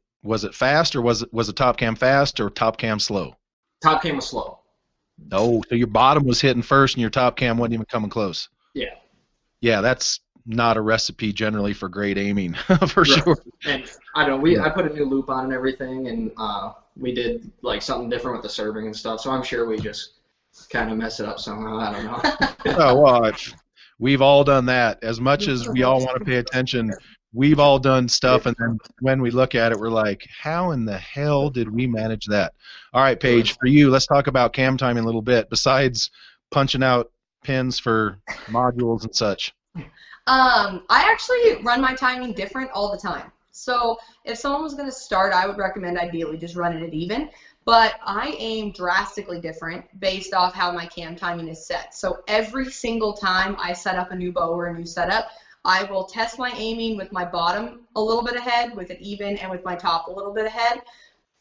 [SPEAKER 1] fast, or was the top cam fast or top cam slow?
[SPEAKER 3] Top cam was slow.
[SPEAKER 1] Oh, so your bottom was hitting first and your top cam wasn't even coming close.
[SPEAKER 3] Yeah.
[SPEAKER 1] Yeah, that's not a recipe generally for great aiming, for sure.
[SPEAKER 3] And I don't know, I put a new loop on and everything, and we did like something different with the serving and stuff. So I'm sure we just kind of mess it up somehow. I don't know.
[SPEAKER 1] Oh, well, we've all done that. As much as we all want to pay attention, we've all done stuff, and then when we look at it, we're like, how in the hell did we manage that? All right, Paige, for you, let's talk about cam timing a little bit, besides punching out pins for modules and such.
[SPEAKER 2] I actually run my timing different all the time. So if someone was going to start, I would recommend ideally just running it even. But I aim drastically different based off how my cam timing is set. So every single time I set up a new bow or a new setup, I will test my aiming with my bottom a little bit ahead, with it even, and with my top a little bit ahead.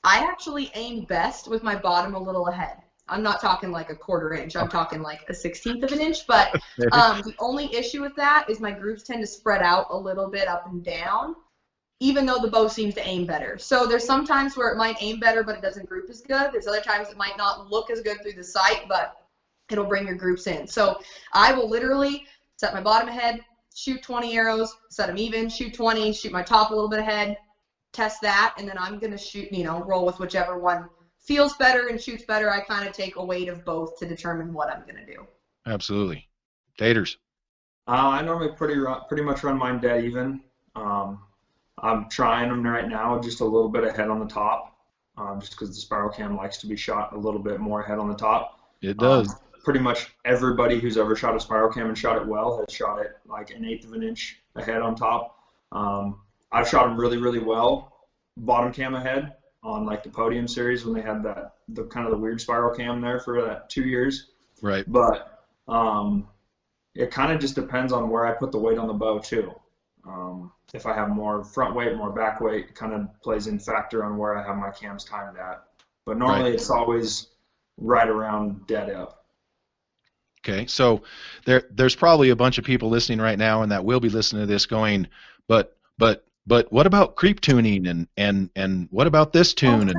[SPEAKER 2] I actually aim best with my bottom a little ahead. I'm not talking like a 1/4 inch. I'm talking like a 1/16 of an inch. But the only issue with that is my groups tend to spread out a little bit up and down, even though the bow seems to aim better. So there's some times where it might aim better, but it doesn't group as good. There's other times it might not look as good through the sight, but it'll bring your groups in. So I will literally set my bottom ahead, shoot 20 arrows, set them even, shoot 20, shoot my top a little bit ahead, test that, and then I'm going to shoot, roll with whichever one feels better and shoots better. I kind of take a weight of both to determine what I'm going to do.
[SPEAKER 1] Absolutely. Taters.
[SPEAKER 4] I normally pretty much run mine dead even. I'm trying them right now just a little bit ahead on the top, just because the spiral cam likes to be shot a little bit more ahead on the top.
[SPEAKER 1] It does.
[SPEAKER 4] Pretty much everybody who's ever shot a spiral cam and shot it well has shot it like 1/8 of an inch ahead on top. I've shot them really, really well bottom cam ahead on like the Podium series when they had the kind of the weird spiral cam there for that 2 years.
[SPEAKER 1] Right.
[SPEAKER 4] But it kind of just depends on where I put the weight on the bow too. If I have more front weight, more back weight, it kind of plays in factor on where I have my cams timed at. But normally It's always right around dead up.
[SPEAKER 1] Okay, so there's probably a bunch of people listening right now and that will be listening to this going, but what about creep tuning and what about this tune?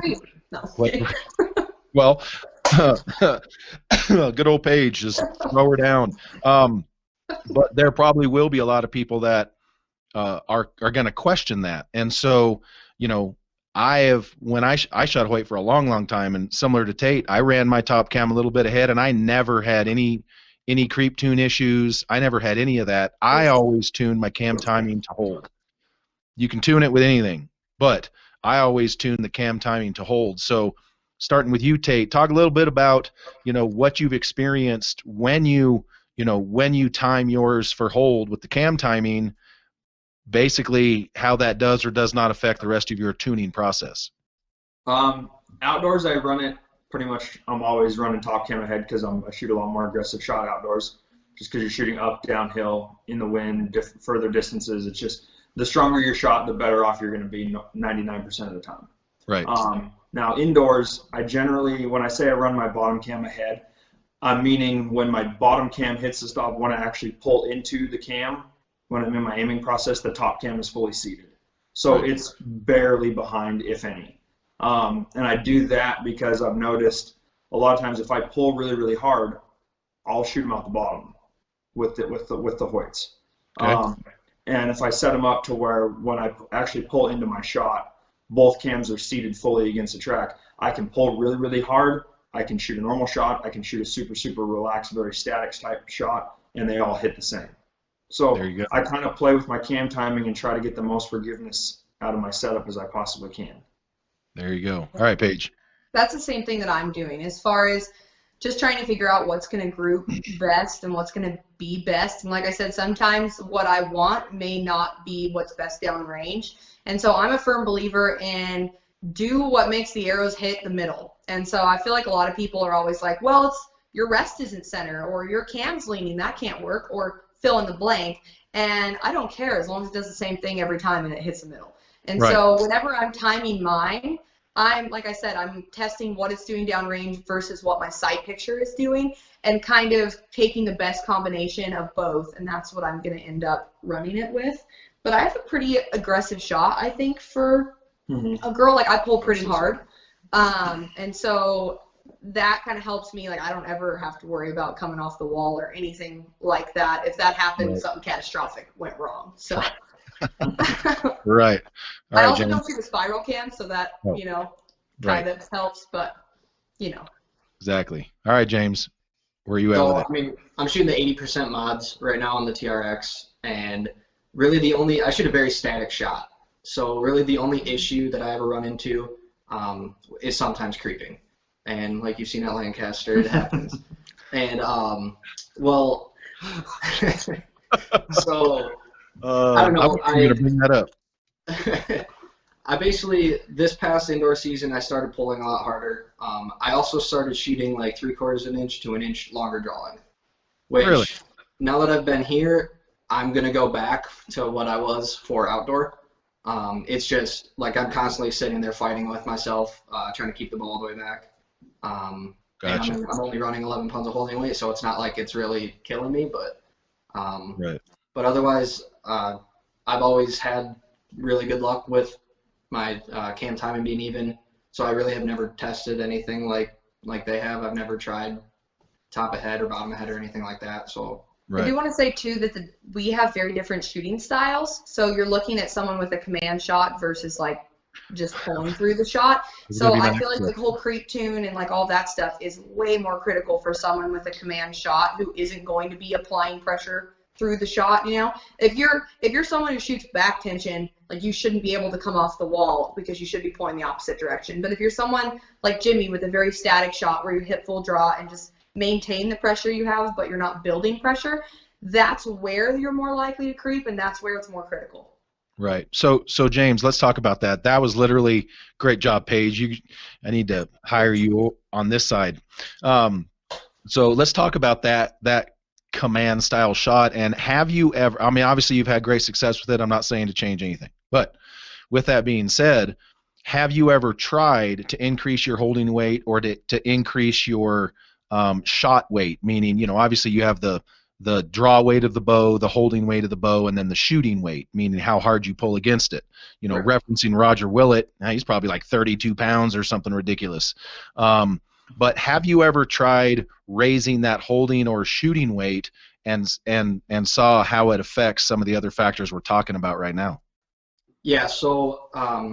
[SPEAKER 1] Well, good old Paige, just throw her down. But there probably will be a lot of people that are going to question that, and so when I shot Hoyt for a long time, and similar to Tate, I ran my top cam a little bit ahead, and I never had any creep tune issues. I never had any of that. I always tuned my cam timing to hold. You can tune it with anything, but I always tune the cam timing to hold. So starting with you, Tate, talk a little bit about what you've experienced when you when you time yours for hold with the cam timing, basically how that does or does not affect the rest of your tuning process.
[SPEAKER 4] Outdoors, I run it pretty much. I'm always running top cam ahead because I shoot a lot more aggressive shot outdoors. Just because you're shooting up, downhill, in the wind, further distances. It's just the stronger your shot, the better off you're going to be 99% of the time.
[SPEAKER 1] Right.
[SPEAKER 4] Now indoors, I generally, when I say I run my bottom cam ahead, I'm meaning when my bottom cam hits the stop, when I actually pull into the cam, when I'm in my aiming process, the top cam is fully seated. So
[SPEAKER 1] Right.
[SPEAKER 4] it's barely behind, if any. And I do that because I've noticed a lot of times if I pull really, really hard, I'll shoot them out the bottom with the Hoyts.
[SPEAKER 1] Okay.
[SPEAKER 4] And if I set them up to where when I actually pull into my shot, both cams are seated fully against the track, I can pull really, really hard. I can shoot a normal shot. I can shoot a super, super relaxed, very static type shot, and they all hit the same. So
[SPEAKER 1] There you go.
[SPEAKER 4] I kind of play with my cam timing and try to get the most forgiveness out of my setup as I possibly can.
[SPEAKER 1] There you go. All right, Paige.
[SPEAKER 2] That's the same thing that I'm doing as far as just trying to figure out what's going to group best and what's going to be best. And like I said, sometimes what I want may not be what's best downrange. And so I'm a firm believer in do what makes the arrows hit the middle. And so I feel like a lot of people are always like, well, it's your rest isn't center, or your cam's leaning, that can't work, or fill in the blank. And I don't care as long as it does the same thing every time and it hits the middle. And
[SPEAKER 1] Right.
[SPEAKER 2] so whenever I'm timing mine, like I said, I'm testing what it's doing downrange versus what my sight picture is doing, and kind of taking the best combination of both, and that's what I'm going to end up running it with. But I have a pretty aggressive shot, I think, for a girl. Like, I pull pretty hard, and so that kind of helps me. Like, I don't ever have to worry about coming off the wall or anything like that. If that happened,
[SPEAKER 1] Right.
[SPEAKER 2] something catastrophic went wrong. So
[SPEAKER 1] Right. All
[SPEAKER 2] I
[SPEAKER 1] right,
[SPEAKER 2] also
[SPEAKER 1] James.
[SPEAKER 2] don't see the spiral cam, so that,
[SPEAKER 1] Oh.
[SPEAKER 2] kind
[SPEAKER 1] Right.
[SPEAKER 2] of helps, but,
[SPEAKER 1] Exactly. All right, James. Where are you at
[SPEAKER 3] So,
[SPEAKER 1] with it?
[SPEAKER 3] I mean, I'm shooting the 80% mods right now on the TRX, and really I shoot a very static shot. So really the only issue that I ever run into is sometimes creeping. And like you've seen at Lancaster, it happens. And, well, so, I don't know.
[SPEAKER 1] I was going to bring that up.
[SPEAKER 3] I basically, this past indoor season, I started pulling a lot harder. I also started shooting like 3/4 of an inch to an inch longer draw length, which
[SPEAKER 1] Really?
[SPEAKER 3] now that I've been here, I'm going to go back to what I was for outdoor. It's just like I'm constantly sitting there fighting with myself, trying to keep the ball all the way back.
[SPEAKER 1] Gotcha.
[SPEAKER 3] And I'm only running 11 pounds of holding weight, so it's not like it's really killing me, but
[SPEAKER 1] Right.
[SPEAKER 3] but otherwise, I've always had really good luck with my cam timing being even, so I really have never tested anything like they have. I've never tried top ahead or bottom ahead or anything like that. So
[SPEAKER 2] I do
[SPEAKER 1] Right.
[SPEAKER 2] want to say too that we have very different shooting styles. So you're looking at someone with a command shot versus like just pulling through the shot.
[SPEAKER 1] It's
[SPEAKER 2] So
[SPEAKER 1] gonna be my
[SPEAKER 2] I feel
[SPEAKER 1] next
[SPEAKER 2] like the whole creep tune and like all that stuff is way more critical for someone with a command shot who isn't going to be applying pressure through the shot. If you're someone who shoots back tension, like you shouldn't be able to come off the wall because you should be pulling the opposite direction. But if you're someone like Jimmy with a very static shot where you hit full draw and just maintain the pressure you have, but you're not building pressure, that's where you're more likely to creep, and that's where it's more critical.
[SPEAKER 1] Right. So James, let's talk about that. That was literally great job, Paige. I need to hire you on this side. So let's talk about that command style shot. And have you ever? I mean, obviously you've had great success with it. I'm not saying to change anything, but with that being said, have you ever tried to increase your holding weight or to increase your shot weight? Meaning, obviously you have the draw weight of the bow, the holding weight of the bow, and then the shooting weight, meaning how hard you pull against it.
[SPEAKER 3] Right.
[SPEAKER 1] Referencing Roger Willett, he's probably like 32 pounds or something ridiculous. But have you ever tried raising that holding or shooting weight and saw how it affects some of the other factors we're talking about right now?
[SPEAKER 3] yeah, so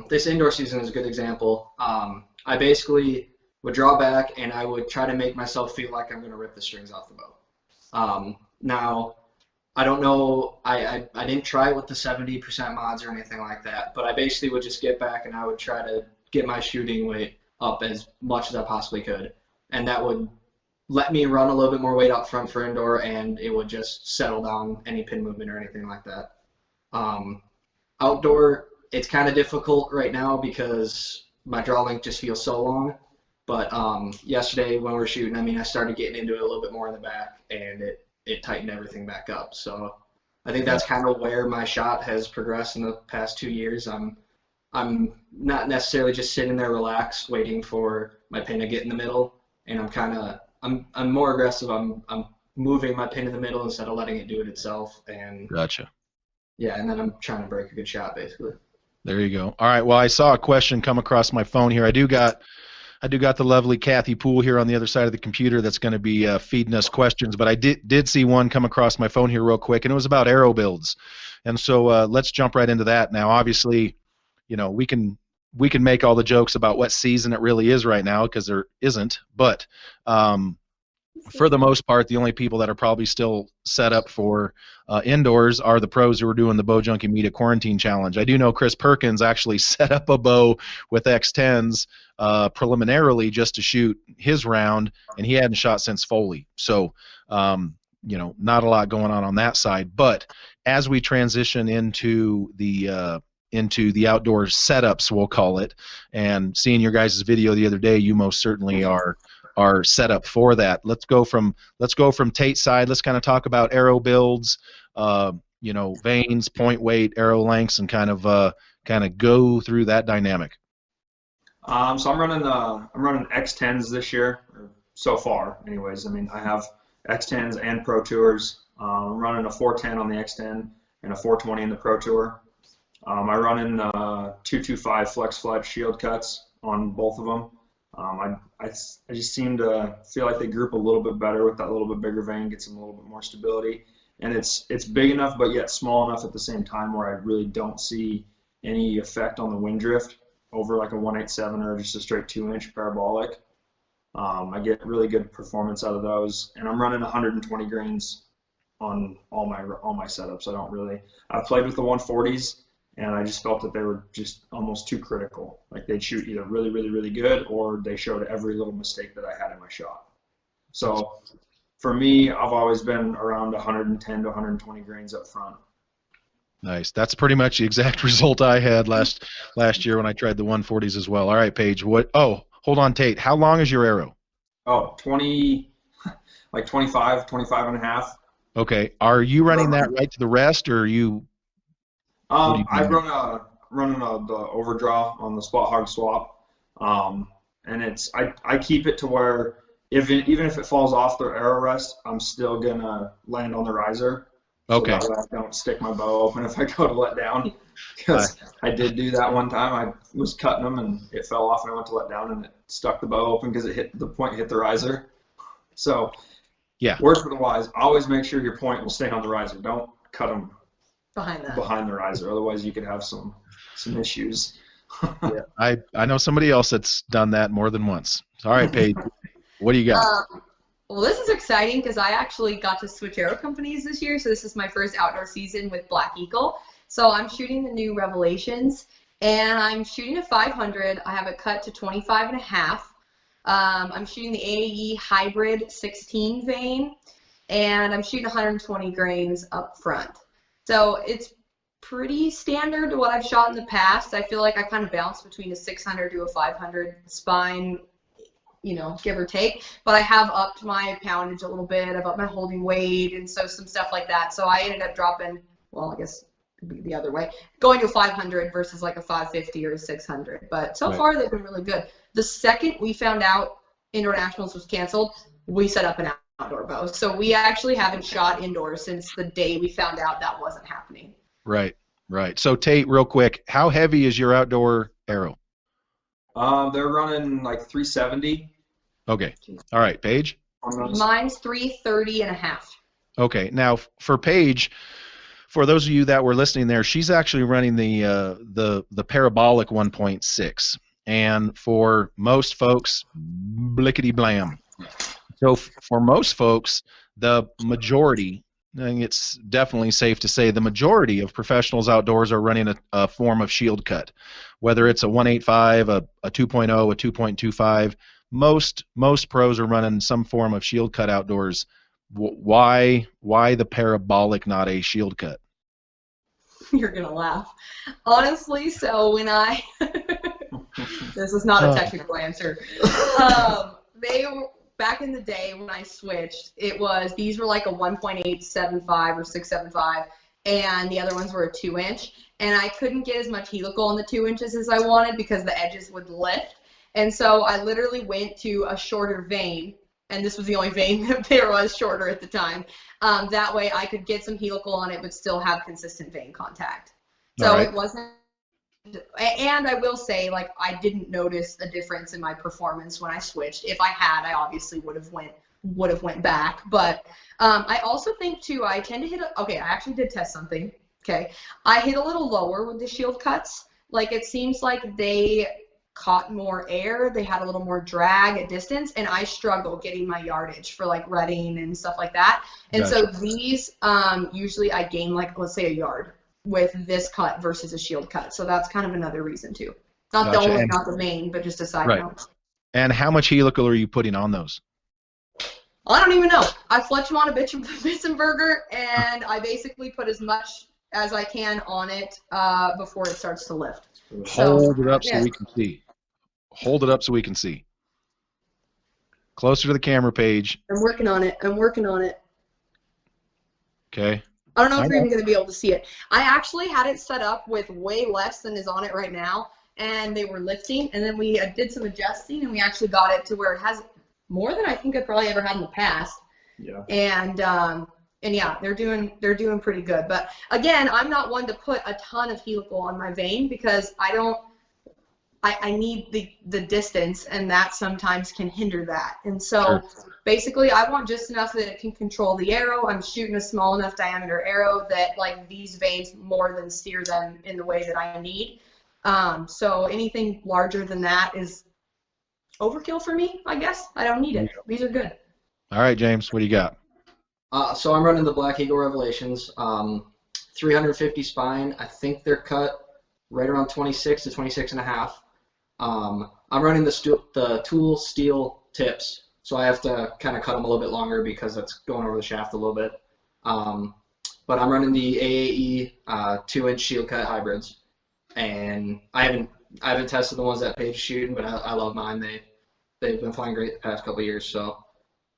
[SPEAKER 3] this indoor season is a good example. I basically would draw back and I would try to make myself feel like I'm going to rip the strings off the bow. Now, I don't know, I didn't try it with the 70% mods or anything like that, but I basically would just get back and I would try to get my shooting weight up as much as I possibly could. And that would let me run a little bit more weight up front for indoor, and it would just settle down any pin movement or anything like that. Outdoor, it's kind of difficult right now because my draw length just feels so long. But yesterday when we were shooting, I mean, I started getting into it a little bit more in the back, and it tightened everything back up. So I think that's kind of where my shot has progressed in the past 2 years. I'm not necessarily just sitting there relaxed waiting for my pin to get in the middle, and I'm more aggressive. I'm moving my pin in the middle instead of letting it do it itself. And
[SPEAKER 1] Gotcha.
[SPEAKER 3] yeah, and then I'm trying to break a good shot basically.
[SPEAKER 1] There you go. All right. Well, I saw a question come across my phone here. I do got the lovely Kathy Poole here on the other side of the computer that's going to be feeding us questions, but I did see one come across my phone here real quick, and it was about arrow builds. And so let's jump right into that. Now, obviously, you know, we can make all the jokes about what season it really is right now, because there isn't, but for the most part, the only people that are probably still set up for indoors are the pros who are doing the Bowjunky Media Quarantine Challenge. I do know Chris Perkins actually set up a bow with X10s preliminarily just to shoot his round, and he hadn't shot since Foley. So, you know, not a lot going on that side. But as we transition into the outdoor setups, we'll call it, and seeing your guys' video the other day, you most certainly are set up for that. Let's go from Tate's side. Let's kind of talk about arrow builds, you know, vanes, point weight, arrow lengths, and kind of go through that dynamic.
[SPEAKER 4] So I'm running X10s this year, or so far, anyways. I mean, I have X10s and Pro Tours. I'm running a 410 on the X10 and a 420 in the Pro Tour. I run in 225 flex flat shield cuts on both of them. I just seem to feel like they group a little bit better with that little bit bigger vane, gets them a little bit more stability, and it's big enough but yet small enough at the same time where I really don't see any effect on the wind drift over like a 187 or just a straight 2-inch parabolic. I get really good performance out of those, and I'm running 120 grains on all my setups. I've played with the 140s, and I just felt that they were just almost too critical. Like they'd shoot either really, really, really good, or they showed every little mistake that I had in my shot. So for me, I've always been around 110 to 120 grains up front.
[SPEAKER 1] Nice. That's pretty much the exact result I had last year when I tried the 140s as well. All right, Paige. Oh, hold on, Tate. How long is your arrow?
[SPEAKER 4] Oh, 25 and a half.
[SPEAKER 1] Okay. Are you running that right to the rest, or are you?
[SPEAKER 4] I run the overdraw on the spot hog swap, and I keep it to where even if it falls off the arrow rest, I'm still gonna land on the riser.
[SPEAKER 1] Okay.
[SPEAKER 4] So that way I don't stick my bow open if I go to let down, because I did do that one time. I was cutting them and it fell off, and I went to let down and it stuck the bow open because the point hit the riser. So
[SPEAKER 1] yeah,
[SPEAKER 4] word for the wise, always make sure your point will stay on the riser. Don't cut them behind the riser, otherwise you could have some issues.
[SPEAKER 1] Yeah, I know somebody else that's done that more than once. All right, Paige, what do you got?
[SPEAKER 2] Well, this is exciting because I actually got to switch arrow companies this year, so this is my first outdoor season with Black Eagle. So I'm shooting the new Revelations, and I'm shooting a 500. I have it cut to 25 and a half. I'm shooting the AAE Hybrid 16 vane, and I'm shooting 120 grains up front. So it's pretty standard to what I've shot in the past. I feel like I kind of bounce between a 600 to a 500 spine, you know, give or take. But I have upped my poundage a little bit. I've upped my holding weight, and so some stuff like that. So I ended up dropping, well, I guess it'd be the other way, going to a 500 versus like a 550 or a 600. But so far they've been really good. The second we found out Indoor Nationals was canceled, we set up an outdoor bow. So we actually haven't shot indoors since the day we found out that wasn't happening.
[SPEAKER 1] Right. So Tate, real quick, how heavy is your outdoor arrow?
[SPEAKER 4] They're running like 370.
[SPEAKER 1] Okay. All right, Paige?
[SPEAKER 2] Mine's 330 and a half.
[SPEAKER 1] Okay. Now for Paige, for those of you that were listening there, she's actually running the parabolic 1.6, and for most folks, blickety blam. So for most folks, the majority, I think it's definitely safe to say the majority of professionals outdoors are running a form of shield cut, whether it's a 185, a 2.0, a 2.25. most pros are running some form of shield cut outdoors. Why the parabolic, not a shield cut?
[SPEAKER 2] You're gonna laugh. Honestly, so when I this is not a technical answer. They were, back in the day when I switched, these were like a 1.875 or 675, and the other ones were a 2-inch, and I couldn't get as much helical on the 2 inches as I wanted because the edges would lift, and so I literally went to a shorter vane. And this was the only vein that there was shorter at the time. That way I could get some helical on it, but still have consistent vein contact. So It wasn't, and I will say, like, I didn't notice a difference in my performance when I switched. If I had, I obviously would have went back. But I also think too, I tend to hit I actually did test something. Okay. I hit a little lower with the shield cuts. Like, it seems like they caught more air, they had a little more drag at distance, and I struggle getting my yardage for like rutting and stuff like that. And
[SPEAKER 1] Gotcha.
[SPEAKER 2] so these usually I gain, like, let's say, a yard with this cut versus a shield cut. So that's kind of another reason too. Not
[SPEAKER 1] Gotcha.
[SPEAKER 2] not the main, but just a side
[SPEAKER 1] Right.
[SPEAKER 2] note.
[SPEAKER 1] And how much helical are you putting on those?
[SPEAKER 2] I don't even know. I fletch them on a Bitzenberger, and I basically put as much as I can on it before it starts to lift.
[SPEAKER 1] Hold it up so we can see. Hold it up so we can see. Closer to the camera, Paige.
[SPEAKER 2] I'm working on it.
[SPEAKER 1] Okay.
[SPEAKER 2] I don't know if you're even going to be able to see it. I actually had it set up with way less than is on it right now, and they were lifting, and then we did some adjusting, and we actually got it to where it has more than I think I probably ever had in the past. Yeah. And yeah, they're doing pretty good. But again, I'm not one to put a ton of helical on my vein because I need the distance, and that sometimes can hinder that. And so basically I want just enough that it can control the arrow. I'm shooting a small enough diameter arrow that, like, these veins more than steer them in the way that I need. So anything larger than that is overkill for me, I guess. I don't need it. These are good.
[SPEAKER 1] All right, James, what do you got?
[SPEAKER 3] So I'm running the Black Eagle Revelations, 350 spine. I think they're cut right around 26 to 26 and a half. I'm running the tool steel tips, so I have to kind of cut them a little bit longer because that's going over the shaft a little bit. But I'm running the AAE 2-inch shield cut hybrids, and I haven't tested the ones that Paige is shooting, but I love mine. They've been flying great the past couple of years. So,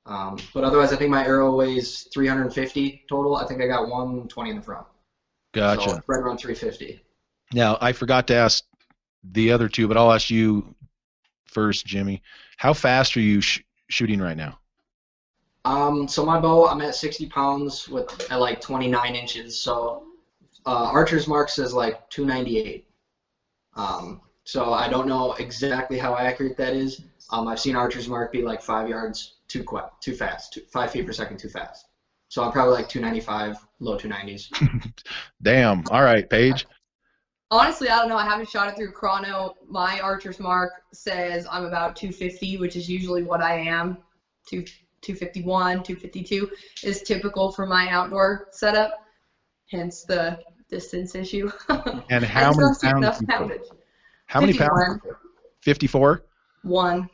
[SPEAKER 3] but otherwise, I think my arrow weighs 350 total. I think I got 120 in the front.
[SPEAKER 1] Gotcha.
[SPEAKER 3] So right around 350.
[SPEAKER 1] Now, I forgot to ask the other two, but I'll ask you first, Jimmy. How fast are you shooting right now?
[SPEAKER 3] So my bow, I'm at 60 pounds at like 29 inches. So Archer's mark says like 298. So I don't know exactly how accurate that is. I've seen Archer's mark be like 5 yards too fast, 5 feet per second too fast. So I'm probably like 295, low 290s.
[SPEAKER 1] Damn. All right, Paige.
[SPEAKER 2] Honestly, I don't know. I haven't shot it through chrono. My Archer's mark says I'm about 250, which is usually what I am. 251, 252 is typical for my outdoor setup, hence the distance issue.
[SPEAKER 1] And how many pounds? How many pounds? 54?
[SPEAKER 2] 1.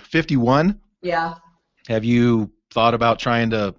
[SPEAKER 1] 51?
[SPEAKER 2] Yeah.
[SPEAKER 1] Have you thought about trying to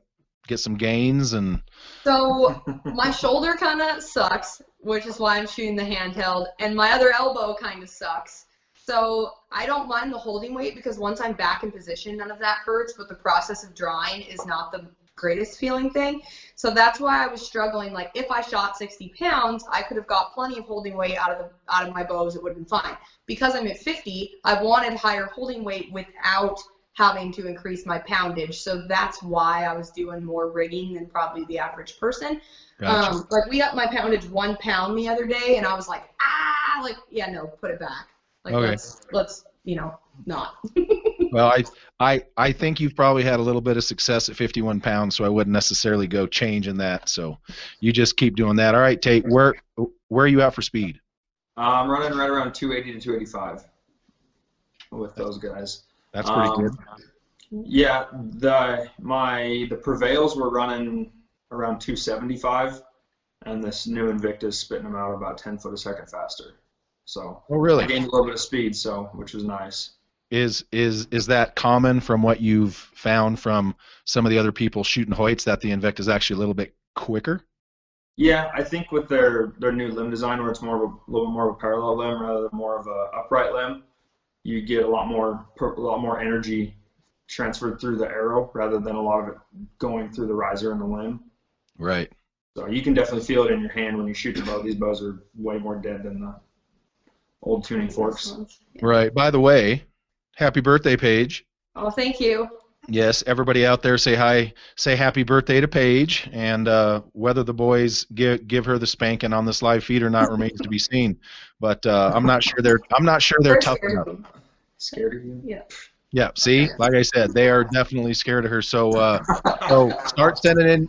[SPEAKER 1] get some gains? And
[SPEAKER 2] so my shoulder kind of sucks, which is why I'm shooting the handheld, and my other elbow kind of sucks. So I don't mind the holding weight because once I'm back in position, none of that hurts, but the process of drawing is not the greatest feeling thing. So that's why I was struggling. Like, if I shot 60 pounds, I could have got plenty of holding weight out of my bows. It would have been fine. Because I'm at 50, I wanted higher holding weight without having to increase my poundage. So that's why I was doing more rigging than probably the average person.
[SPEAKER 1] Gotcha.
[SPEAKER 2] Like, we upped my poundage 1 pound the other day, and I was like, yeah, no, put it back. Like,
[SPEAKER 1] okay.
[SPEAKER 2] let's not.
[SPEAKER 1] Well, I think you've probably had a little bit of success at 51 pounds, so I wouldn't necessarily go changing that. So you just keep doing that. All right, Tate, where are you at for speed?
[SPEAKER 4] I'm running right around 280 to 285 with those guys.
[SPEAKER 1] That's pretty good.
[SPEAKER 4] Yeah, the Prevails were running around 275, and this new Invictus spitting them out about 10 foot a second faster. So
[SPEAKER 1] oh, really?
[SPEAKER 4] I gained a little bit of speed, which was nice.
[SPEAKER 1] Is that common from what you've found from some of the other people shooting Hoyts, that the Invicta is actually a little bit quicker?
[SPEAKER 4] Yeah, I think with their new limb design, where it's more of a little more of a parallel limb rather than more of a upright limb, you get a lot more energy transferred through the arrow rather than a lot of it going through the riser and the limb.
[SPEAKER 1] Right.
[SPEAKER 4] So you can definitely feel it in your hand when you shoot the bow. These bows are way more dead than the old tuning forks.
[SPEAKER 1] Right. By the way, happy birthday, Paige.
[SPEAKER 2] Oh, thank you.
[SPEAKER 1] Yes, everybody out there, say hi, say happy birthday to Paige, and whether the boys give her the spanking on this live feed or not remains to be seen. But I'm not sure they're tough enough.
[SPEAKER 4] Scared of you?
[SPEAKER 2] Yeah.
[SPEAKER 1] Yeah. See, like I said, they are definitely scared of her. So so start sending in,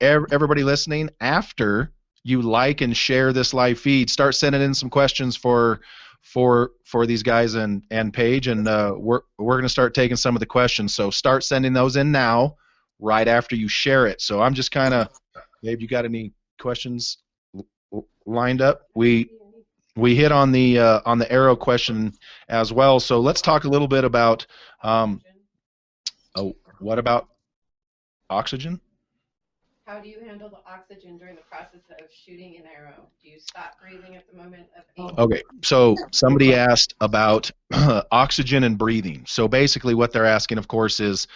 [SPEAKER 1] everybody listening, after you like and share this live feed, start sending in some questions for these guys and Paige, and we're going to start taking some of the questions. So start sending those in now, right after you share it. So I'm just kind of, Babe, you got any questions lined up? We hit on the arrow question as well. So let's talk a little bit about what about oxygen?
[SPEAKER 5] How do you handle the oxygen during the process of shooting an arrow? Do you stop breathing at the moment of aim?
[SPEAKER 1] Okay, so somebody asked about oxygen and breathing. So basically what they're asking, of course, is,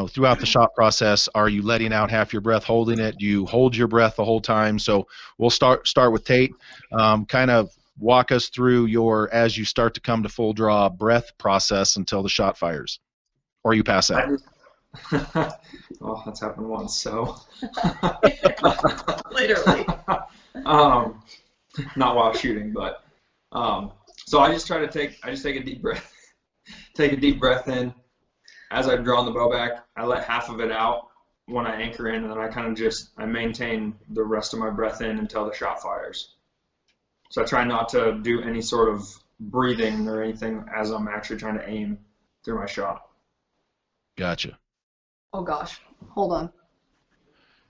[SPEAKER 1] throughout the shot process, are you letting out half your breath, holding it? Do you hold your breath the whole time? So we'll start with Tate. Kind of walk us through as you start to come to full draw breath process until the shot fires, or you pass out.
[SPEAKER 4] Oh, that's happened once, so.
[SPEAKER 2] Literally.
[SPEAKER 4] Not while shooting, but so I just take a deep breath, take a deep breath in. As I'm drawing the bow back, I let half of it out when I anchor in, and then I maintain the rest of my breath in until the shot fires. So I try not to do any sort of breathing or anything as I'm actually trying to aim through my shot.
[SPEAKER 1] Gotcha.
[SPEAKER 2] Oh gosh, hold on.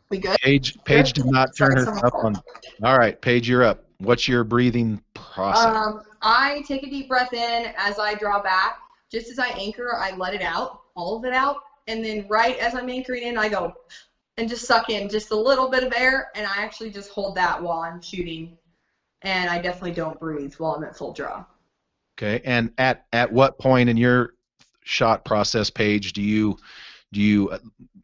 [SPEAKER 2] We good?
[SPEAKER 1] Paige did not turn her up on. All right, Paige, you're up. What's your breathing process?
[SPEAKER 2] I take a deep breath in as I draw back. Just as I anchor, I let it out, all of it out, and then right as I'm anchoring in, I go and just suck in just a little bit of air, and I actually just hold that while I'm shooting, and I definitely don't breathe while I'm at full draw.
[SPEAKER 1] Okay, and at what point in your shot process, Paige, do you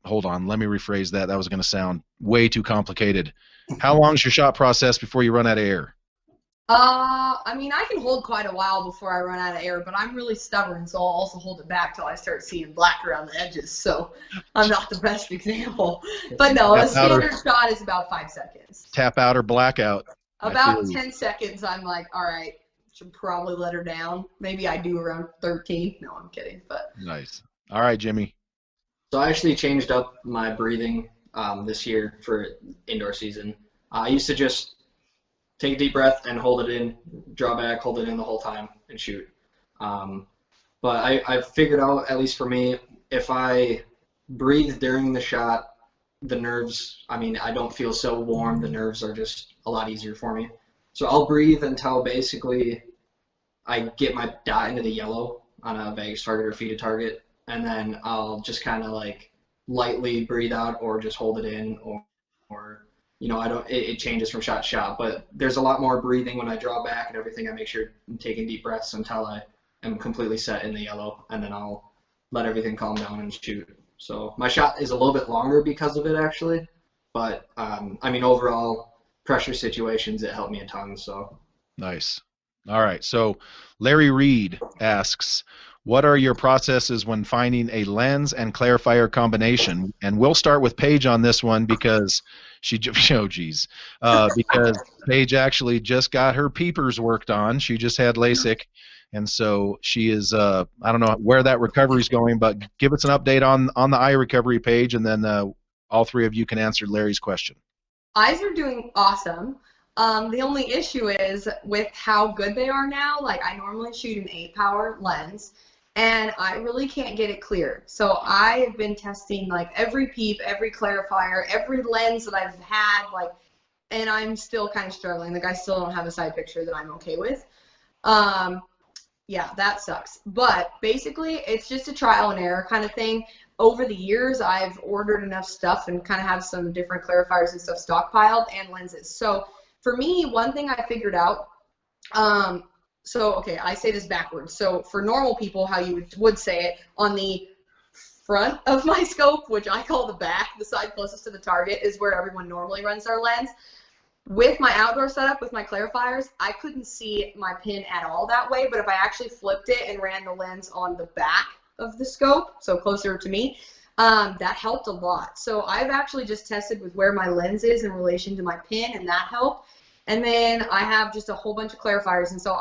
[SPEAKER 1] hold on, let me rephrase that. That was going to sound way too complicated. How long is your shot process before you run out of air?
[SPEAKER 2] I mean, I can hold quite a while before I run out of air, but I'm really stubborn, so I'll also hold it back till I start seeing black around the edges, so I'm not the best example. But no, a standard shot is about 5 seconds.
[SPEAKER 1] Tap out or blackout?
[SPEAKER 2] About 10 seconds, I'm like, all right, should probably let her down. Maybe I do around 13. No, I'm kidding. But
[SPEAKER 1] nice. All right, Jimmy.
[SPEAKER 3] So I actually changed up my breathing this year for indoor season. I used to just take a deep breath and hold it in, draw back, hold it in the whole time, and shoot. But I figured out, at least for me, if I breathe during the shot, the nerves, I mean, I don't feel so warm. The nerves are just a lot easier for me. So I'll breathe until basically I get my dot into the yellow on a Vegas target or feeded target, and then I'll just kind of like lightly breathe out or just hold it in, or it changes from shot to shot, but there's a lot more breathing when I draw back and everything. I make sure I'm taking deep breaths until I am completely set in the yellow, and then I'll let everything calm down and shoot. So my shot is a little bit longer because of it, actually, but I mean, overall pressure situations, it helped me a ton. So
[SPEAKER 1] nice. All right, so Larry Reed asks, what are your processes when finding a lens and clarifier combination? And we'll start with Paige on this one because because Paige actually just got her peepers worked on. She just had LASIK, and so she is, I don't know where that recovery is going, but give us an update on the eye recovery, Paige, and then all three of you can answer Larry's question.
[SPEAKER 2] Eyes are doing awesome. The only issue is with how good they are now. Like, I normally shoot an 8-power lens, and I really can't get it clear. So I have been testing like every peep, every clarifier, every lens that I've had, like, and I'm still kind of struggling. Like, I still don't have a side picture that I'm okay with. Yeah, that sucks. But basically, it's just a trial and error kind of thing. Over the years, I've ordered enough stuff and kind of have some different clarifiers and stuff stockpiled and lenses. So for me, one thing I figured out, okay, I say this backwards. So for normal people, how you would say it, on the front of my scope, which I call the back, the side closest to the target, is where everyone normally runs their lens. With my outdoor setup, with my clarifiers, I couldn't see my pin at all that way, but if I actually flipped it and ran the lens on the back of the scope, so closer to me, that helped a lot. So I've actually just tested with where my lens is in relation to my pin, and that helped. And then I have just a whole bunch of clarifiers, and so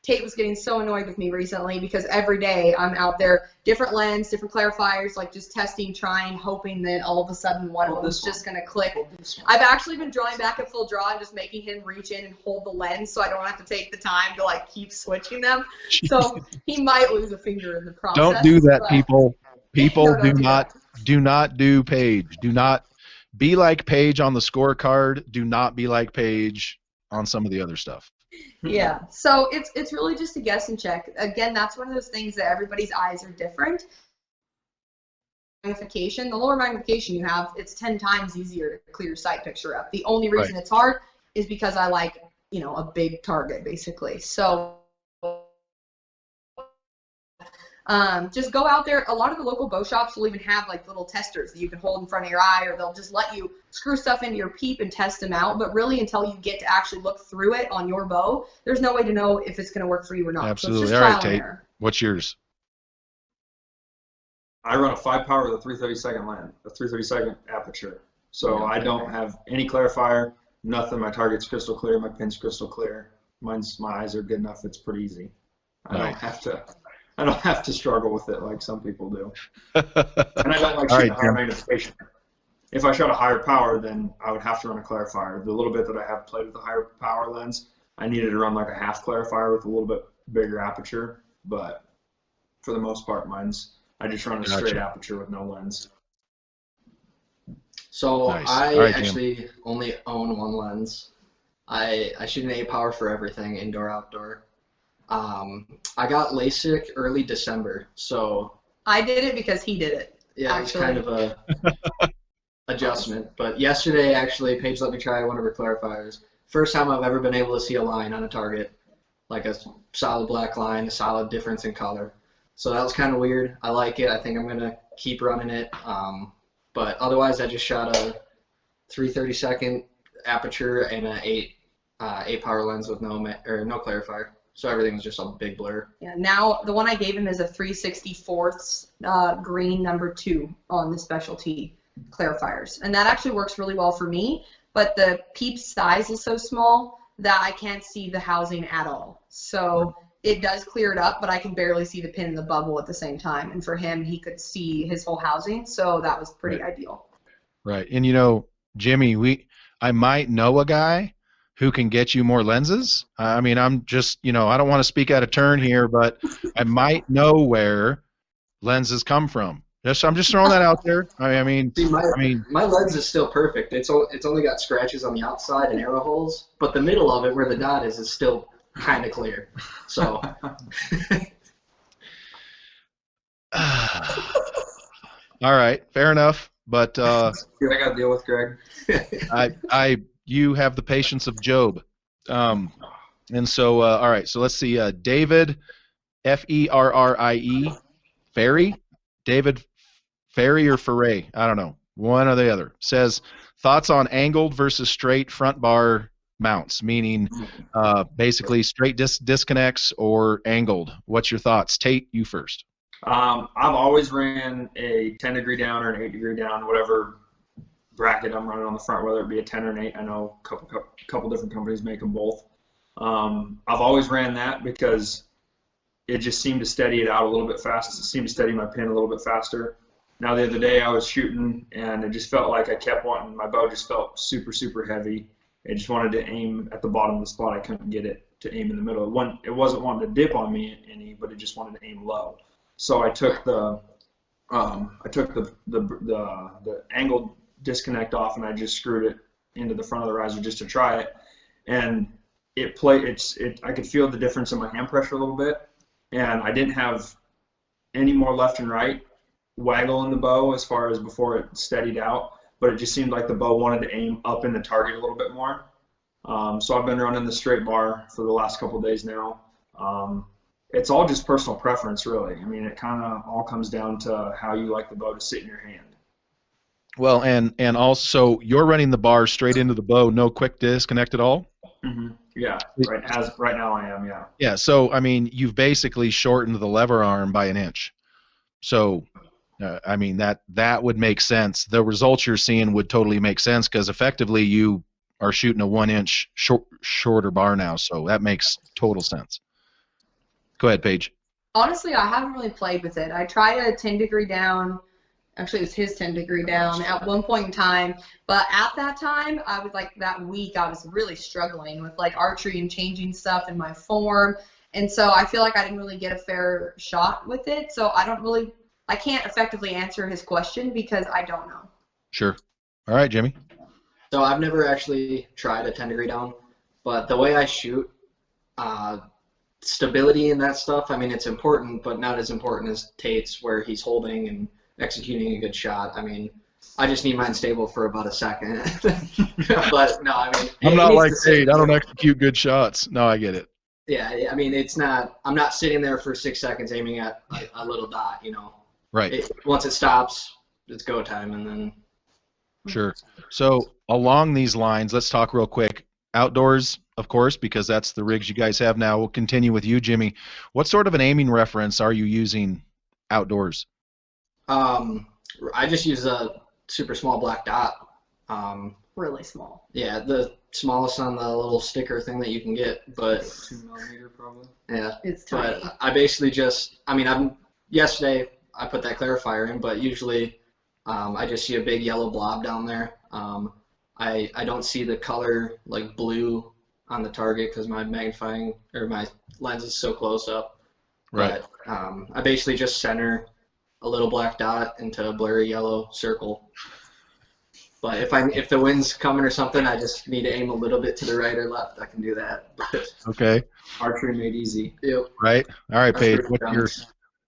[SPEAKER 2] Tate was getting so annoyed with me recently because every day I'm out there, different lens, different clarifiers, like just testing, trying, hoping that all of a sudden one of them is just going to click. I've actually been drawing back at full draw and just making him reach in and hold the lens so I don't have to take the time to like keep switching them. So he might lose a finger in the process.
[SPEAKER 1] Don't do that, people. People
[SPEAKER 2] No,
[SPEAKER 1] do not do Paige. Do not be like Paige on the scorecard. Do not be like Paige on some of the other stuff.
[SPEAKER 2] Yeah, so it's really just a guess and check. Again, that's one of those things that everybody's eyes are different. Magnification, the lower magnification you have, it's 10 times easier to clear your sight picture up. The only reason it's hard is because I like, a big target, basically. So just go out there. A lot of the local bow shops will even have like little testers that you can hold in front of your eye, or they'll just let you screw stuff into your peep and test them out. But really, until you get to actually look through it on your bow, there's no way to know if it's going to work for you or not.
[SPEAKER 1] Absolutely.
[SPEAKER 2] So
[SPEAKER 1] all right, Tate. What's yours?
[SPEAKER 4] I run a 5-power with a 332nd lens, a 332nd aperture. So I don't have any clarifier, nothing. My target's crystal clear, my pin's crystal clear. My eyes are good enough. It's pretty easy. I don't have to struggle with it like some people do. And I don't like shooting higher magnification. If I shot a higher power, then I would have to run a clarifier. The little bit that I have played with a higher power lens, I needed to run like a half clarifier with a little bit bigger aperture. But for the most part, I just run a straight aperture with no lens.
[SPEAKER 3] So
[SPEAKER 1] Nice.
[SPEAKER 3] I
[SPEAKER 1] Right,
[SPEAKER 3] actually only own one lens. I shoot an 8-power for everything, indoor, outdoor. I got LASIK early December, so
[SPEAKER 2] I did it because he did it.
[SPEAKER 3] yeah, it's kind of a adjustment. But yesterday, actually, Paige let me try one of her clarifiers. First time I've ever been able to see a line on a target, like a solid black line, a solid difference in color. So that was kind of weird. I like it. I think I'm gonna keep running it. But otherwise, I just shot a 332nd aperture and an 8-power lens with no clarifier. So everything was just a big blur.
[SPEAKER 2] Yeah. Now the one I gave him is a 3/64 green #2 on the specialty clarifiers, and that actually works really well for me. But the peep size is so small that I can't see the housing at all. So it does clear it up, but I can barely see the pin in the bubble at the same time. And for him, he could see his whole housing, so that was pretty ideal.
[SPEAKER 1] Right. And Jimmy, I might know a guy who can get you more lenses. I mean, I'm just, I don't want to speak out of turn here, but I might know where lenses come from. I'm just throwing that out there. I mean,
[SPEAKER 3] my lens is still perfect. It's only got scratches on the outside and arrow holes, but the middle of it, where the dot is still kind of clear. So.
[SPEAKER 1] All right, fair enough. But
[SPEAKER 4] I got to deal with Greg.
[SPEAKER 1] You have the patience of Job. And so, all right, so let's see. David, Ferrie, Ferry? David Ferry or Ferre? I don't know. One or the other. Says, thoughts on angled versus straight front bar mounts, meaning basically straight disconnects or angled. What's your thoughts? Tate, you first.
[SPEAKER 4] I've always ran a 10-degree down or an 8-degree down, whatever bracket I'm running on the front, whether it be a 10 or an 8. I know a couple different companies make them both. I've always ran that because it just seemed to steady it out a little bit faster. It seemed to steady my pin a little bit faster. Now the other day I was shooting and it just felt like I kept wanting, my bow just felt super, super heavy. It just wanted to aim at the bottom of the spot. I couldn't get it to aim in the middle. It wasn't wanting to dip on me any, but it just wanted to aim low. So I took the angled disconnect off and I just screwed it into the front of the riser just to try it, and I could feel the difference in my hand pressure a little bit, and I didn't have any more left and right waggle in the bow as far as before it steadied out, but it just seemed like the bow wanted to aim up in the target a little bit more. So I've been running the straight bar for the last couple of days now. It's all just personal preference, really. I mean, it kind of all comes down to how you like the bow to sit in your hand.
[SPEAKER 1] Well, and also you're running the bar straight into the bow, no quick disconnect at all?
[SPEAKER 4] Mm-hmm. Yeah, right now I am, yeah.
[SPEAKER 1] Yeah, so, I mean, you've basically shortened the lever arm by an inch. So, I mean, that would make sense. The results you're seeing would totally make sense because effectively you are shooting a 1-inch shorter bar now, so that makes total sense. Go ahead, Paige.
[SPEAKER 2] Honestly, I haven't really played with it. I tried a 10-degree down. Actually, it was his 10-degree down at one point in time. But at that time, I was like, that week, I was really struggling with like archery and changing stuff in my form. And so I feel like I didn't really get a fair shot with it. So I can't effectively answer his question because I don't know.
[SPEAKER 1] Sure. All right, Jimmy.
[SPEAKER 3] So I've never actually tried a 10-degree down, but the way I shoot, stability and that stuff, I mean, it's important, but not as important as Tate's where he's holding and executing a good shot. I mean, I just need mine stable for about a second. But no, I mean,
[SPEAKER 1] I'm not like Tate. I don't execute good shots. No, I get it.
[SPEAKER 3] Yeah, I mean, I'm not sitting there for 6 seconds aiming at a little dot, you know.
[SPEAKER 1] Right.
[SPEAKER 3] Once it stops, it's go time, and then.
[SPEAKER 1] Sure. So along these lines, let's talk real quick. Outdoors, of course, because that's the rigs you guys have now. We'll continue with you, Jimmy. What sort of an aiming reference are you using outdoors?
[SPEAKER 3] I just use a super small black dot.
[SPEAKER 2] Really small.
[SPEAKER 3] Yeah, the smallest on the little sticker thing that you can get, but
[SPEAKER 4] 2 millimeter probably.
[SPEAKER 3] yeah,
[SPEAKER 2] It's tiny.
[SPEAKER 3] but I basically yesterday I put that clarifier in, but usually I just see a big yellow blob down there. I don't see the color like blue on the target because my lens is so close up.
[SPEAKER 1] Right.
[SPEAKER 3] But I basically just center a little black dot into a blurry yellow circle. But if the wind's coming or something, I just need to aim a little bit to the right or left. I can do that.
[SPEAKER 1] Okay.
[SPEAKER 4] Archery made easy.
[SPEAKER 3] Yep.
[SPEAKER 1] Right. All right, Paige.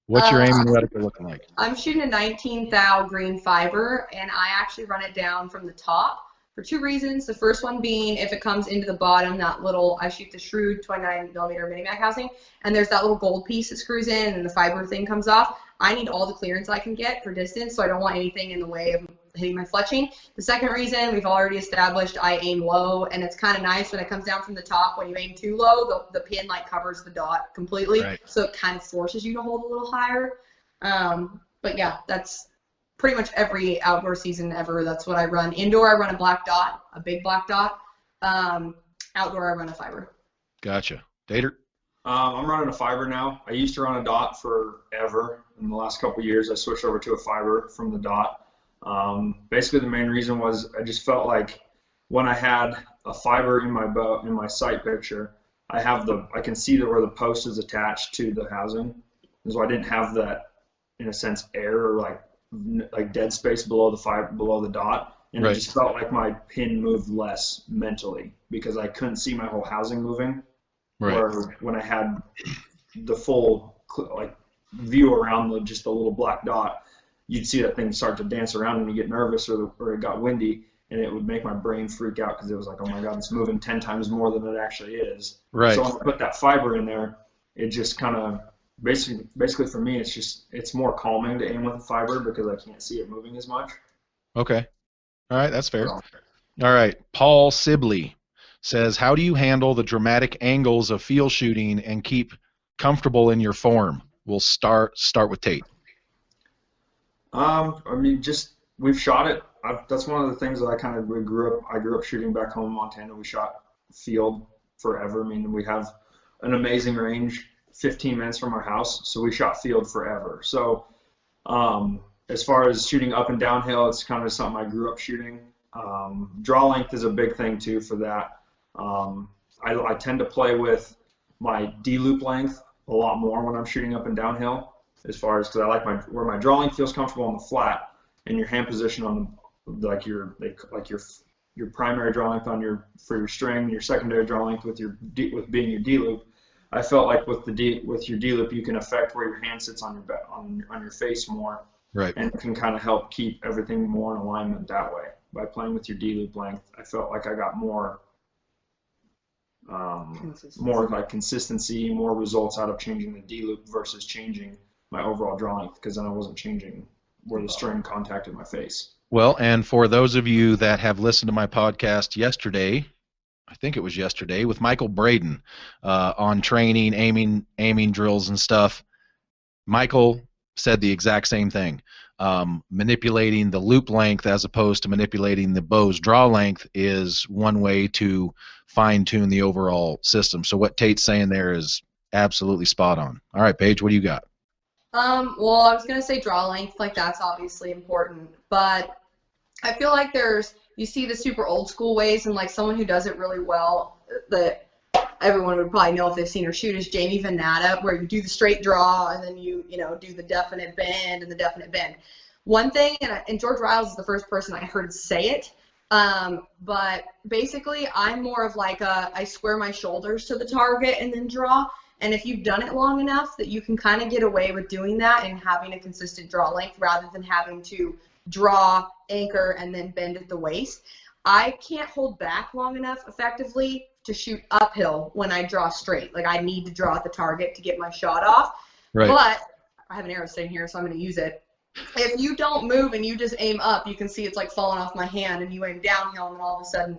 [SPEAKER 1] What's your aiming reticle looking like?
[SPEAKER 2] I'm shooting a 19 thou green fiber, and I actually run it down from the top for 2 reasons. The first one being if it comes into the bottom, I shoot the Shrewd 29mm mini-mag housing, and there's that little gold piece that screws in and the fiber thing comes off. I need all the clearance I can get for distance, so I don't want anything in the way of hitting my fletching. The second reason, we've already established I aim low, and it's kind of nice when it comes down from the top. When you aim too low, the pin like covers the dot completely, right. So it kind of forces you to hold a little higher. But yeah, that's pretty much every outdoor season ever. That's what I run. Indoor, I run a black dot, a big black dot. Outdoor, I run a fiber.
[SPEAKER 1] Gotcha. Dater?
[SPEAKER 4] I'm running a fiber now. I used to run a dot forever. In the last couple of years, I switched over to a fiber from the dot. Basically, the main reason was I just felt like when I had a fiber in my bow, in my sight picture, I can see where the post is attached to the housing. And so I didn't have that, in a sense, air or like dead space below the dot. And
[SPEAKER 1] right.
[SPEAKER 4] It just felt like my pin moved less mentally because I couldn't see my whole housing moving.
[SPEAKER 1] Right.
[SPEAKER 4] Where when I had the full view around just the little black dot, you'd see that thing start to dance around and you get nervous or it got windy, and it would make my brain freak out because it was like, oh my God, it's moving 10 times more than it actually is.
[SPEAKER 1] Right.
[SPEAKER 4] So when I put that fiber in there, it just kind of basically for me, it's more calming to aim with a fiber because I can't see it moving as much.
[SPEAKER 1] Okay. All right, that's fair. All right, Paul Sibley says, how do you handle the dramatic angles of field shooting and keep comfortable in your form? We'll start with Tate.
[SPEAKER 4] I mean, we've shot it. That's one of the things that I grew up shooting back home in Montana. We shot field forever. I mean, we have an amazing range 15 minutes from our house, so we shot field forever. So as far as shooting up and downhill, it's kind of something I grew up shooting. Draw length is a big thing too for that. I tend to play with my D-loop length a lot more when I'm shooting up and downhill, as far as because I like where my draw length feels comfortable on the flat, and your hand position on your primary draw length for your string, your secondary draw length with being your D-loop. I felt like with your D loop, you can affect where your hand sits on your face more,
[SPEAKER 1] Right.
[SPEAKER 4] and it can kind of help keep everything more in alignment that way. By playing with your D loop length, I felt like I got more like consistency, more results out of changing the D loop versus changing my overall draw length, because then I wasn't changing where the string contacted my face.
[SPEAKER 1] Well, and for those of you that have listened to my podcast yesterday, I think it was yesterday, with Michael Braden on training, aiming drills and stuff, Michael said the exact same thing. Manipulating the loop length as opposed to manipulating the bow's draw length is one way to fine-tune the overall system. So what Tate's saying there is absolutely spot on. All right, Paige, what do you got?
[SPEAKER 2] Well, I was going to say draw length, like that's obviously important, but I feel like you see the super old school ways, and like someone who does it really well that everyone would probably know if they've seen her shoot is Jamie Venata, where you do the straight draw and then you do the definite bend and the definite bend. One thing, and George Riles is the first person I heard say it, but basically I'm more of like I square my shoulders to the target and then draw. And if you've done it long enough that you can kind of get away with doing that and having a consistent draw length rather than having to draw, anchor, and then bend at the waist. I can't hold back long enough effectively to shoot uphill when I draw straight. Like I need to draw at the target to get my shot off.
[SPEAKER 1] Right.
[SPEAKER 2] But I have an arrow sitting here, so I'm going to use it. If you don't move and you just aim up, you can see it's like falling off my hand, and you aim downhill, and then all of a sudden,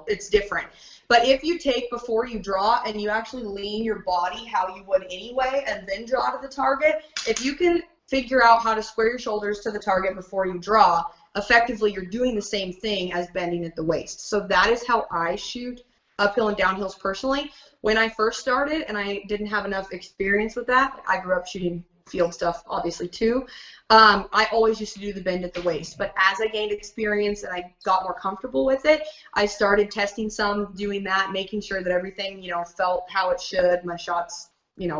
[SPEAKER 2] it's different. But if you take before you draw and you actually lean your body how you would anyway and then draw to the target, if you can figure out how to square your shoulders to the target before you draw, effectively you're doing the same thing as bending at the waist. So that is how I shoot uphill and downhills personally. When I first started and I didn't have enough experience with that, I grew up shooting field stuff obviously too, I always used to do the bend at the waist. But as I gained experience and I got more comfortable with it, I started testing some, doing that, making sure that everything, felt how it should, my shots,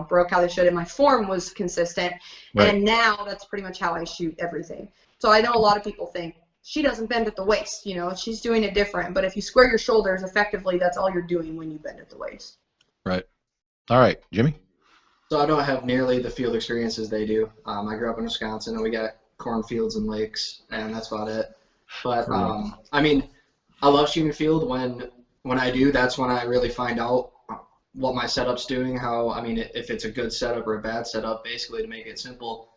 [SPEAKER 2] broke how they should, and my form was consistent. Right. And now that's pretty much how I shoot everything. So I know a lot of people think, she doesn't bend at the waist, she's doing it different. But if you square your shoulders effectively, that's all you're doing when you bend at the waist.
[SPEAKER 1] Right. All right, Jimmy?
[SPEAKER 3] So I don't have nearly the field experience as they do. I grew up in Wisconsin, and we got cornfields and lakes, and that's about it. But, I love shooting field. When I do, that's when I really find out what my setup's doing, if it's a good setup or a bad setup, basically, to make it simple.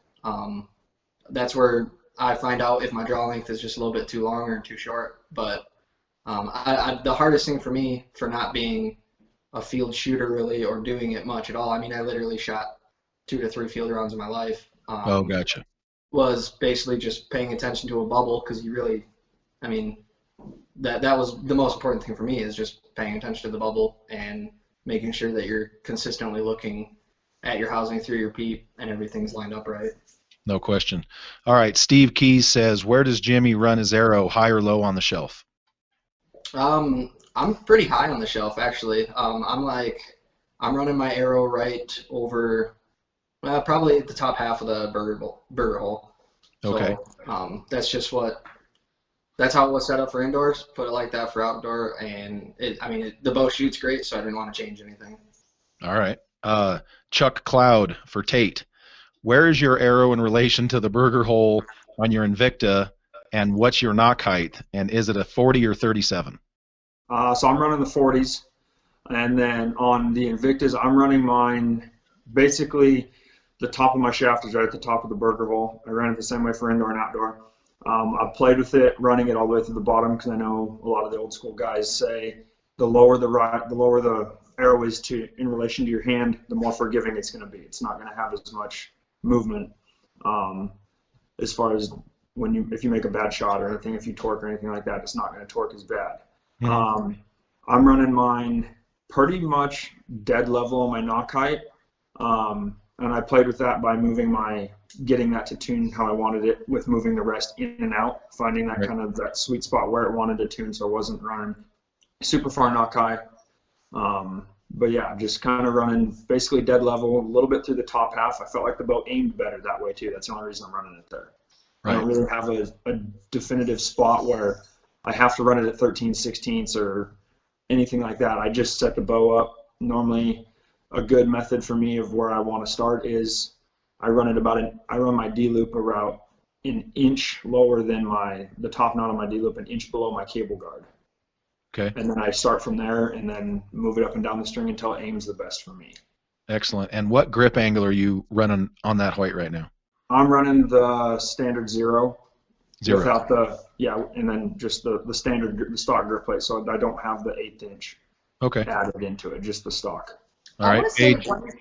[SPEAKER 3] That's where I find out if my draw length is just a little bit too long or too short. But the hardest thing for me, for not being a field shooter really, or doing it much at all, I literally shot 2 to 3 field rounds in my life.
[SPEAKER 1] Gotcha.
[SPEAKER 3] Was basically just paying attention to a bubble, because you really, that was the most important thing for me, is just paying attention to the bubble and making sure that you're consistently looking at your housing through your peep and everything's lined up right.
[SPEAKER 1] No question. All right, Steve Keys says, where does Jimmy run his arrow, high or low on the shelf?
[SPEAKER 3] I'm pretty high on the shelf, actually. I'm running my arrow right over, probably at the top half of the burger hole.
[SPEAKER 1] Okay.
[SPEAKER 3] So, that's how it was set up for indoors. Put it like that for outdoor, and the bow shoots great, so I didn't want to change anything.
[SPEAKER 1] All right. Chuck Cloud for Tate. Where is your arrow in relation to the burger hole on your Invicta, and what's your knock height? And is it a 40 or 37?
[SPEAKER 4] So I'm running the 40s, and then on the Invictas, I'm running mine, basically the top of my shaft is right at the top of the burger hole. I ran it the same way for indoor and outdoor. I've played with it, running it all the way through the bottom, because I know a lot of the old school guys say the lower the arrow is in relation to your hand, the more forgiving it's going to be. It's not going to have as much movement as far as if you make a bad shot or anything. If you torque or anything like that, it's not going to torque as bad. I'm running mine pretty much dead level on my knock height, and I played with that by getting that to tune how I wanted it, with moving the rest in and out, finding that kind of that sweet spot where it wanted to tune, so I wasn't running super far knock high. But yeah, just kind of running basically dead level, a little bit through the top half. I felt like the bow aimed better that way too. That's the only reason I'm running it there. Right. I don't really have a definitive spot where I have to run it at 13/16 or anything like that. I just set the bow up. Normally, a good method for me of where I want to start is I run my D loop about an inch lower than the top knot on my D loop, an inch below my cable guard.
[SPEAKER 1] Okay.
[SPEAKER 4] And then I start from there and then move it up and down the string until it aims the best for me.
[SPEAKER 1] Excellent. And what grip angle are you running on that Hoyt right now?
[SPEAKER 4] I'm running the standard zero.
[SPEAKER 1] Zero.
[SPEAKER 4] Without and then just the stock grip plate, so I don't have the 1/8 inch added into it, just the stock.
[SPEAKER 1] All right.
[SPEAKER 2] I want to say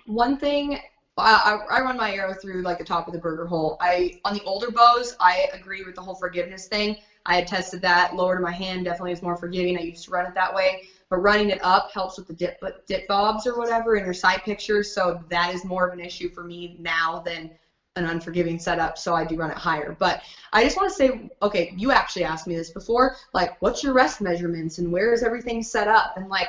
[SPEAKER 2] one thing. I run my arrow through like the top of the burger hole. On the older bows, I agree with the whole forgiveness thing. I had tested that. Lower to my hand definitely is more forgiving. I used to run it that way. But running it up helps with the dip bobs or whatever in your side pictures. So that is more of an issue for me now than an unforgiving setup. So I do run it higher. But I just want to say, okay, you actually asked me this before. Like, what's your rest measurements and where is everything set up? And like,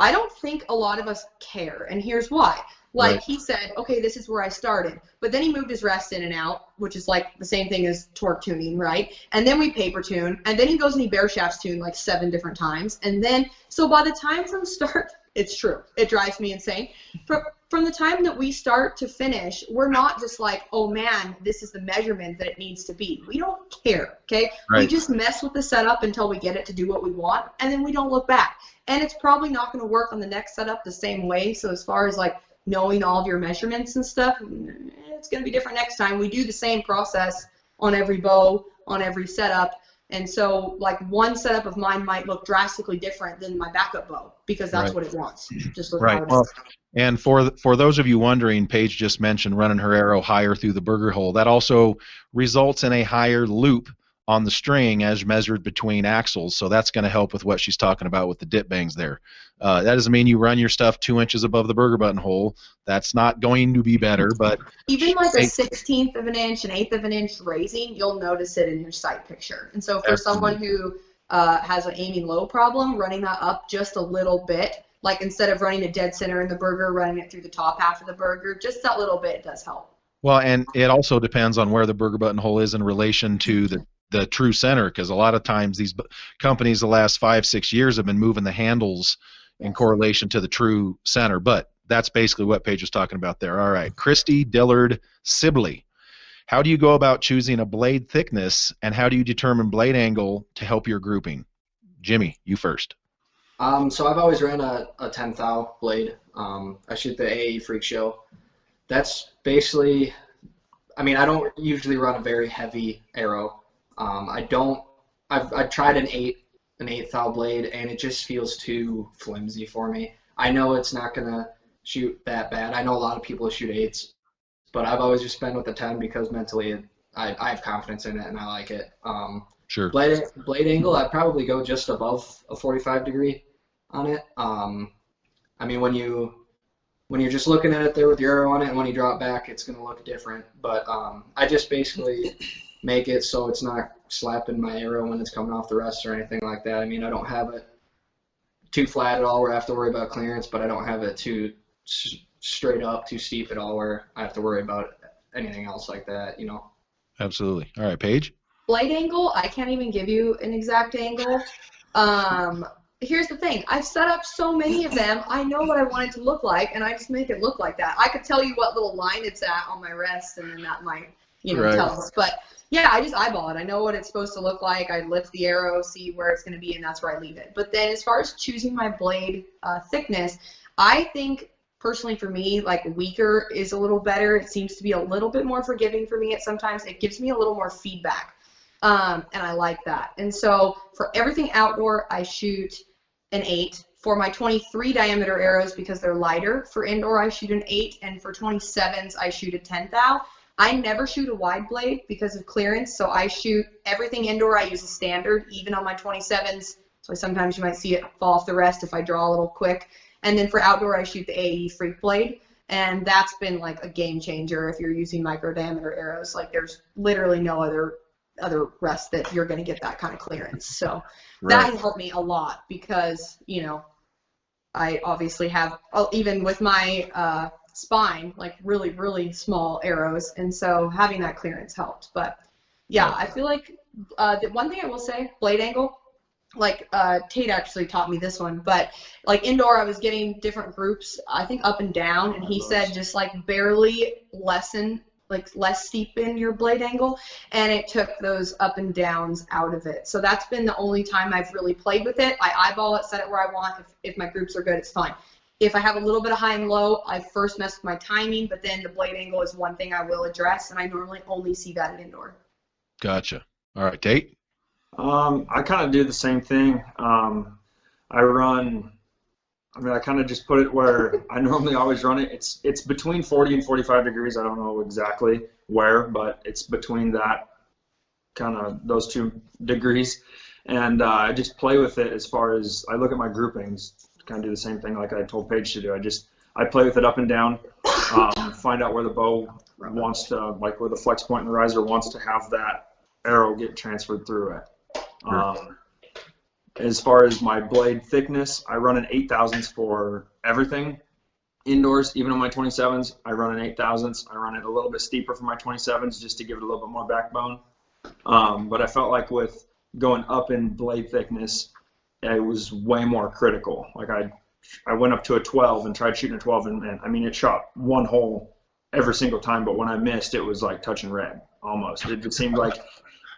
[SPEAKER 2] I don't think a lot of us care. And here's why. Like
[SPEAKER 1] Right.
[SPEAKER 2] he said, okay, this is where I started. But then he moved his rest in and out, which is like the same thing as torque tuning, right? And then we paper tune. And then he goes and he bare shafts tune like 7 different times. And then, so by the time from start, it's true. It drives me insane. From the time that we start to finish, we're not just like, oh man, this is the measurement that it needs to be. We don't care, okay?
[SPEAKER 1] Right.
[SPEAKER 2] We just mess with the setup until we get it to do what we want, and then we don't look back. And it's probably not going to work on the next setup the same way. So as far as like knowing all of your measurements and stuff, it's going to be different next time. We do the same process on every bow, on every setup. And so, like, one setup of mine might look drastically different than my backup bow because that's
[SPEAKER 1] Right.
[SPEAKER 2] what it wants. Just with
[SPEAKER 1] Right.
[SPEAKER 2] how it
[SPEAKER 1] Well,
[SPEAKER 2] is.
[SPEAKER 1] and for those of you wondering, Paige just mentioned running her arrow higher through the burger hole. That also results in a higher loop on the string as measured between axles. So that's going to help with what she's talking about with the dip bangs there. That doesn't mean you run your stuff 2 inches above the burger button hole. That's not going to be better, but
[SPEAKER 2] Even like a 1/16 of an inch, an 1/8 of an inch raising, you'll notice it in your sight picture. And so for someone who has an aiming low problem, running that up just a little bit, like instead of running a dead center in the burger, running it through the top half of the burger, just that little bit does help.
[SPEAKER 1] well, and it also depends on where the burger button hole is in relation to the true center, because a lot of times these companies the last 5-6 years have been moving the handles in correlation to the true center. But that's basically what Paige was talking about there. All right, Christy Dillard Sibley. How do you go about choosing a blade thickness, and how do you determine blade angle to help your grouping? Jimmy, you first.
[SPEAKER 3] So I've always ran a 10 thou blade. I shoot the AE Freak Show. That's basically, I mean, I don't usually run a very heavy arrow. I've tried an 8 thou blade, and it just feels too flimsy for me. I know it's not gonna shoot that bad. I know a lot of people shoot 8s, but I've always just been with the 10 because mentally I have confidence in it and I like it.
[SPEAKER 1] Sure.
[SPEAKER 3] Blade angle, I'd probably go just above a 45 degree on it. I mean, when you're just looking at it there with your arrow on it, and when you drop back, it's gonna look different. But I just basically make it so it's not slapping my arrow when it's coming off the rest or anything like that. I mean, I don't have it too flat at all where I have to worry about clearance, but I don't have it too straight up, too steep at all where I have to worry about anything else like that, you know.
[SPEAKER 1] Absolutely. All right, Paige.
[SPEAKER 2] Blade angle, I can't even give you an exact angle. Here's the thing. I've set up so many of them, I know what I want it to look like, and I just make it look like that. I could tell you what little line it's at on my rest, and then that might,
[SPEAKER 1] Right.
[SPEAKER 2] tell us. But, yeah, I just eyeball it. I know what it's supposed to look like. I lift the arrow, see where it's going to be, and that's where I leave it. But then as far as choosing my blade thickness, I think, personally for me, like weaker is a little better. It seems to be a little bit more forgiving for me at sometimes. It gives me a little more feedback, and I like that. And so for everything outdoor, I shoot an 8. For my 23 diameter arrows, because they're lighter, for indoor I shoot an 8, and for 27s I shoot a 10 thou. I never shoot a wide blade because of clearance, so I shoot everything indoor. I use a standard, even on my 27s, so sometimes you might see it fall off the rest if I draw a little quick. And then for outdoor, I shoot the AE Freak blade, and that's been like a game changer if you're using micro diameter arrows. Like there's literally no other rest that you're going to get that kind of clearance. So that has helped me a lot because, I obviously have, even with my spine, like really, really small arrows, and so having that clearance helped. But yeah, I feel like the one thing I will say, blade angle, like Tate actually taught me this one, but like indoor I was getting different groups, I think up and down, and he said just like barely lessen, like less steepen your blade angle, and it took those up and downs out of it. So that's been the only time I've really played with it. I eyeball it, set it where I want. If my groups are good, it's fine. If I have a little bit of high and low, I first mess with my timing, but then the blade angle is one thing I will address, and I normally only see that in indoor.
[SPEAKER 1] Gotcha. All right, Tate?
[SPEAKER 4] I kind of do the same thing. I kind of just put it where I normally always run it. It's between 40 and 45 degrees. I don't know exactly where, but it's between that kind of those 2 degrees. And I just play with it as far as I look at my groupings, kind of do the same thing like I told Paige to do. I play with it up and down, find out where the bow wants to, like where the flex point in the riser wants to have that arrow get transferred through it. As far as my blade thickness, I run an 8/1000 for everything. Indoors, even on my 27s, I run an 8/1000. I run it a little bit steeper for my 27s just to give it a little bit more backbone. But I felt like with going up in blade thickness, it was way more critical. Like I went up to a 12 and tried shooting a 12, and I mean, it shot one hole every single time, but when I missed, it was like touching red almost. It seemed like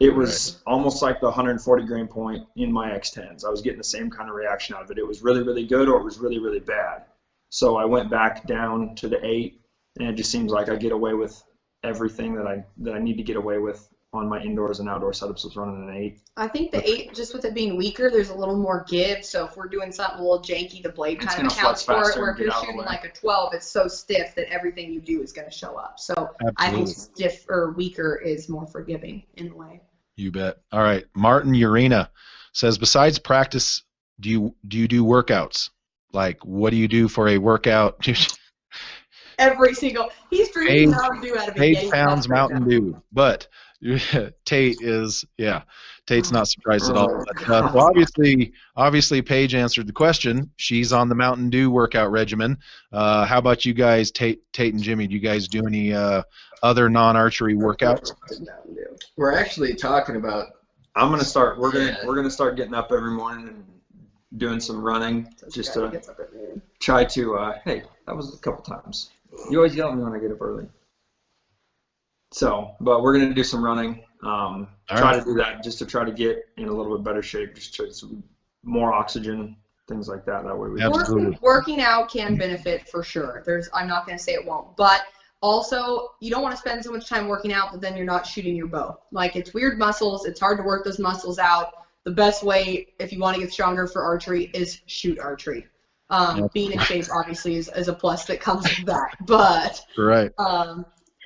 [SPEAKER 4] it was almost like the 140 grain point in my X10s. I was getting the same kind of reaction out of it. It was really, really good, or it was really, really bad. So I went back down to the 8, and it just seems like I get away with everything that I need to get away with on my indoors and outdoor setups with running an 8.
[SPEAKER 2] I think the 8, just with it being weaker, there's a little more give. So if we're doing something a little janky, the blade kind of accounts for it. Where if you're shooting like a 12, it's so stiff that everything you do is going to show up. So absolutely. I think stiff or weaker is more forgiving in a way.
[SPEAKER 1] You bet. All right, Martin Urena says, besides practice, do you do workouts? Like, what do you do for a workout?
[SPEAKER 2] Every single. He's drinking Mountain Dew out of a
[SPEAKER 1] 8 pounds Mountain Dew, but Tate is, yeah, Tate's not surprised at all. But, well, obviously, Paige answered the question. She's on the Mountain Dew workout regimen. How about you guys, Tate and Jimmy? Do you guys do any other non-archery workouts?
[SPEAKER 3] We're actually talking about.
[SPEAKER 4] I'm gonna start. We're gonna start getting up every morning and doing some running, just to try to. Hey, that was a couple times. You always yell at me when I get up early. So, but we're gonna do some running. Try to do that just to try to get in a little bit better shape, just to some more oxygen, things like that. That way we
[SPEAKER 2] working out can benefit for sure. I'm not gonna say it won't, but also you don't want to spend so much time working out that then you're not shooting your bow. Like, it's weird muscles. It's hard to work those muscles out. The best way, if you want to get stronger for archery, is shoot archery. Being in shape obviously is a plus that comes with that. But
[SPEAKER 1] right.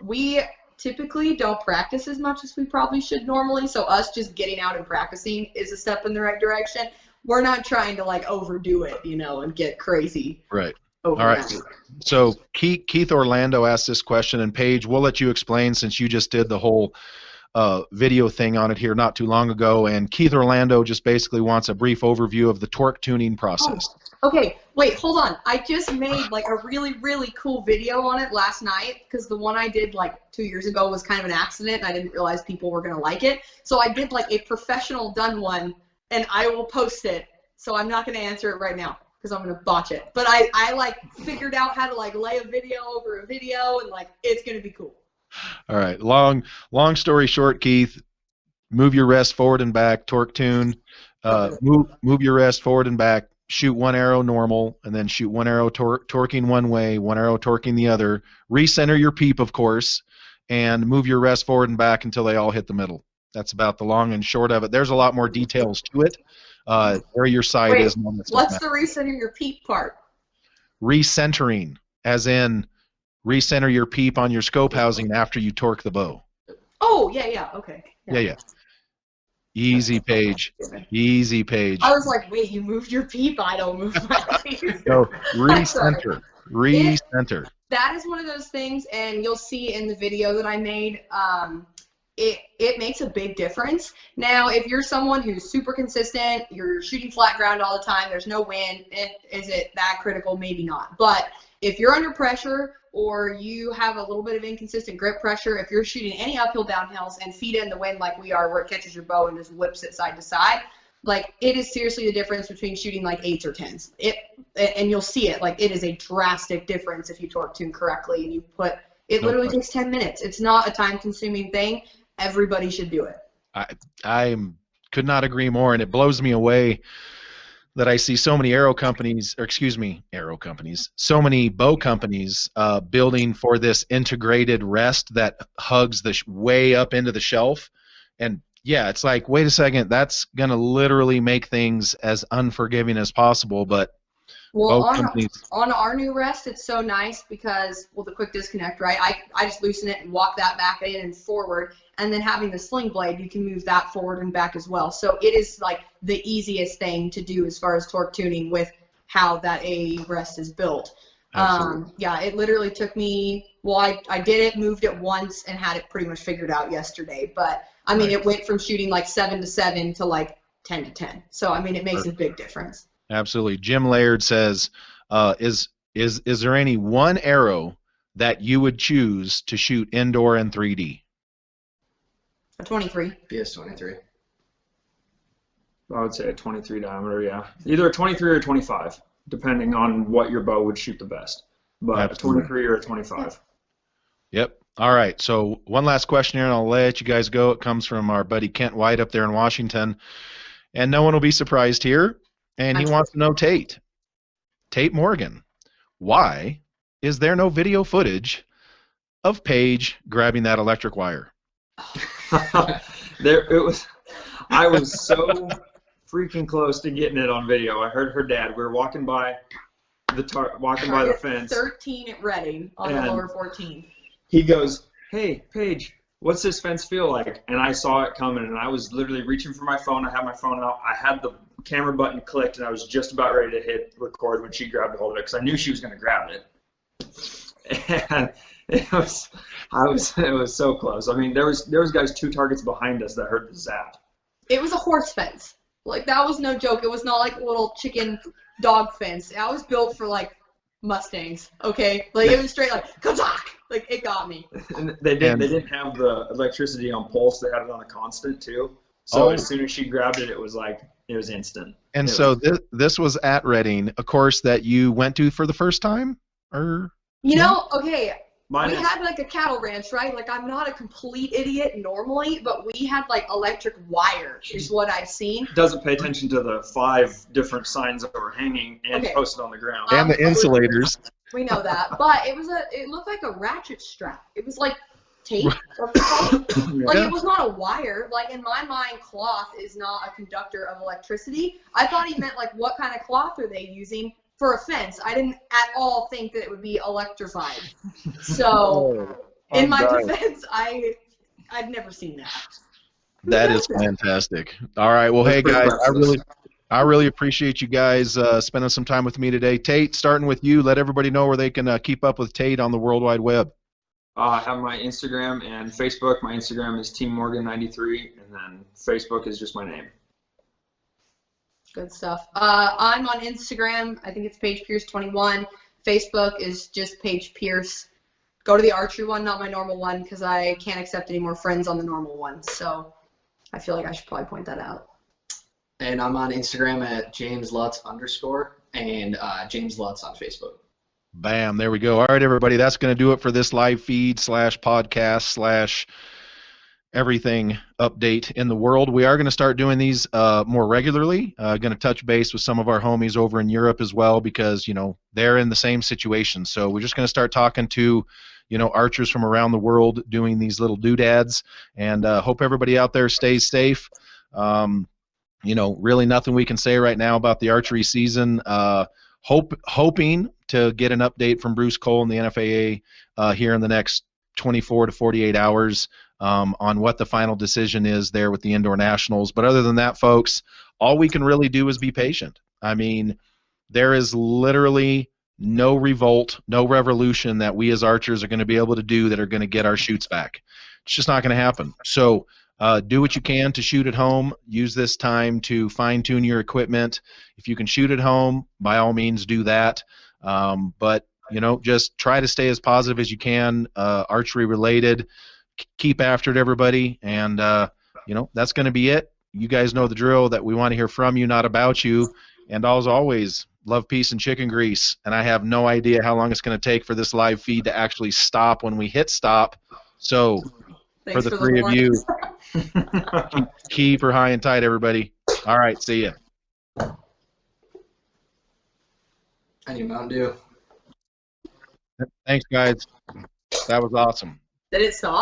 [SPEAKER 2] We typically don't practice as much as we probably should normally. So us just getting out and practicing is a step in the right direction. We're not trying to like overdo it, and get crazy.
[SPEAKER 1] Right. All right. So Keith Orlando asked this question, and Paige, we'll let you explain since you just did the whole video thing on it here not too long ago. And Keith Orlando just basically wants a brief overview of the torque tuning process.
[SPEAKER 2] Oh, okay, wait, hold on. I just made like a really, really cool video on it last night because the one I did like 2 years ago was kind of an accident, and I didn't realize people were going to like it. So I did like a professional done one, and I will post it. So I'm not going to answer it right now, because I'm gonna botch it. But I like figured out how to like lay a video over a video, and like it's gonna be cool.
[SPEAKER 1] All right. Long story short, Keith, move your rest forward and back, torque tune. Move your rest forward and back. Shoot one arrow normal, and then shoot one arrow torquing one way, one arrow torquing the other. Recenter your peep, of course, and move your rest forward and back until they all hit the middle. That's about the long and short of it. There's a lot more details to it. Where your sight is.
[SPEAKER 2] What's the recenter your peep part?
[SPEAKER 1] Recentering, as in recenter your peep on your scope housing after you torque the bow.
[SPEAKER 2] Oh, yeah, okay.
[SPEAKER 1] Yeah. Easy, Paige. Easy, Paige.
[SPEAKER 2] I was like, wait, you moved your peep? I don't move my peep.
[SPEAKER 1] No, recenter. Recenter.
[SPEAKER 2] That is one of those things, and you'll see in the video that I made, it makes a big difference. Now, if you're someone who's super consistent, you're shooting flat ground all the time, there's no wind, is it that critical? Maybe not. But if you're under pressure or you have a little bit of inconsistent grip pressure, if you're shooting any uphill downhills and feet in the wind like we are, where it catches your bow and just whips it side to side, like it is seriously the difference between shooting like 8s or 10s. And you'll see it, like it is a drastic difference if you torque tune correctly and you put it. Literally takes 10 minutes. It's not a time-consuming thing. Everybody should do it.
[SPEAKER 1] I could not agree more, and it blows me away that I see so many so many bow companies building for this integrated rest that hugs the way up into the shelf. And yeah, it's like, wait a second, that's going to literally make things as unforgiving as possible. But
[SPEAKER 2] well, on our new rest, it's so nice because, well, the quick disconnect, right? I just loosen it and walk that back in and forward. And then having the sling blade, you can move that forward and back as well. So it is like the easiest thing to do as far as torque tuning with how that AAE rest is built. Yeah, it literally took me, well, I did it, moved it once, and had it pretty much figured out yesterday. But, I mean, it went from shooting like 7 to 7 to like 10 to 10. So, I mean, it makes a big difference.
[SPEAKER 1] Absolutely. Jim Laird says, is there any one arrow that you would choose to shoot indoor and 3D?
[SPEAKER 2] A 23.
[SPEAKER 3] PS23.
[SPEAKER 4] I would say a 23 diameter, yeah. Either a 23 or a 25, depending on what your bow would shoot the best. But
[SPEAKER 1] Absolutely.
[SPEAKER 4] a 23 or a 25.
[SPEAKER 1] Yep. All right. So one last question here, and I'll let you guys go. It comes from our buddy Kent White up there in Washington. And no one will be surprised here. And he wants to know Tate Morgan, why is there no video footage of Paige grabbing that electric wire?
[SPEAKER 4] I was so freaking close to getting it on video. I heard her dad. We were walking by the fence.
[SPEAKER 2] 13 at Reading on the lower 14.
[SPEAKER 4] He goes, "Hey, Paige, what's this fence feel like?" And I saw it coming, and I was literally reaching for my phone. I had my phone out. I had the camera button clicked, and I was just about ready to hit record when she grabbed a hold of it because I knew she was going to grab it. And it was so close. I mean, there was guys 2 targets behind us that heard the zap.
[SPEAKER 2] It was a horse fence. Like, that was no joke. It was not like a little chicken dog fence. That was built for like Mustangs. Okay, like it was straight like kazak. Like it got me.
[SPEAKER 4] And they didn't have the electricity on pulse. They had it on a constant too. So as soon as she grabbed it, it was instant.
[SPEAKER 1] And this was at Reading, a course that you went to for the first time, or
[SPEAKER 2] you know, okay.
[SPEAKER 4] We
[SPEAKER 2] had like a cattle ranch, right? Like I'm not a complete idiot normally, but we had like electric wire is what I've seen.
[SPEAKER 4] Doesn't pay attention to the 5 different signs that were hanging and posted on the ground.
[SPEAKER 1] And the insulators.
[SPEAKER 2] We know that, but it looked like a ratchet strap. It was like tape. Like it was not a wire. Like in my mind, cloth is not a conductor of electricity. I thought he meant like what kind of cloth are they using for a fence. I didn't at all think that it would be electrified. So, in my defense, I'd never seen that.
[SPEAKER 1] That is fantastic. All right, well, hey guys, I really appreciate you guys spending some time with me today. Tate, starting with you, let everybody know where they can keep up with Tate on the World Wide Web.
[SPEAKER 4] I have my Instagram and Facebook. My Instagram is Team Morgan93, and then Facebook is just my name.
[SPEAKER 2] Good stuff. I'm on Instagram. I think it's Paige Pearce 21. Facebook is just Paige Pearce. Go to the Archery one, not my normal one, because I can't accept any more friends on the normal one. So I feel like I should probably point that out.
[SPEAKER 3] And I'm on Instagram at JamesLutz_ and James Lutz on Facebook.
[SPEAKER 1] Bam, there we go. All right, everybody, that's going to do it for this live feed / podcast / everything update in the world. We are going to start doing these more regularly. Going to touch base with some of our homies over in Europe as well because, you know, they're in the same situation. So we're just going to start talking to, you know, archers from around the world doing these little doodads, and hope everybody out there stays safe. You know, really nothing we can say right now about the archery season. Hoping to get an update from Bruce Cole and the NFAA here in the next 24 to 48 hours on what the final decision is there with the indoor nationals. But other than that, folks, all we can really do is be patient. I mean, there is literally no revolt, no revolution that we as archers are going to be able to do that are going to get our shoots back. It's just not going to happen. So do what you can to shoot at home. Use this time to fine-tune your equipment. If you can shoot at home, by all means do that. But, you know, just try to stay as positive as you can, archery related. Keep after it, everybody. And, you know, that's going to be it. you guys know the drill, that we want to hear from you, not about you. And as always, love, peace, and chicken grease. And I have no idea how long it's going to take for this live feed to actually stop when we hit stop. So
[SPEAKER 2] Thanks
[SPEAKER 1] for the
[SPEAKER 2] for
[SPEAKER 1] three of you,
[SPEAKER 2] warning.
[SPEAKER 1] keep her high and tight, everybody. All right, see ya.
[SPEAKER 3] I need Mountain Dew.
[SPEAKER 1] Thanks, guys. That was awesome.
[SPEAKER 2] Did it stop?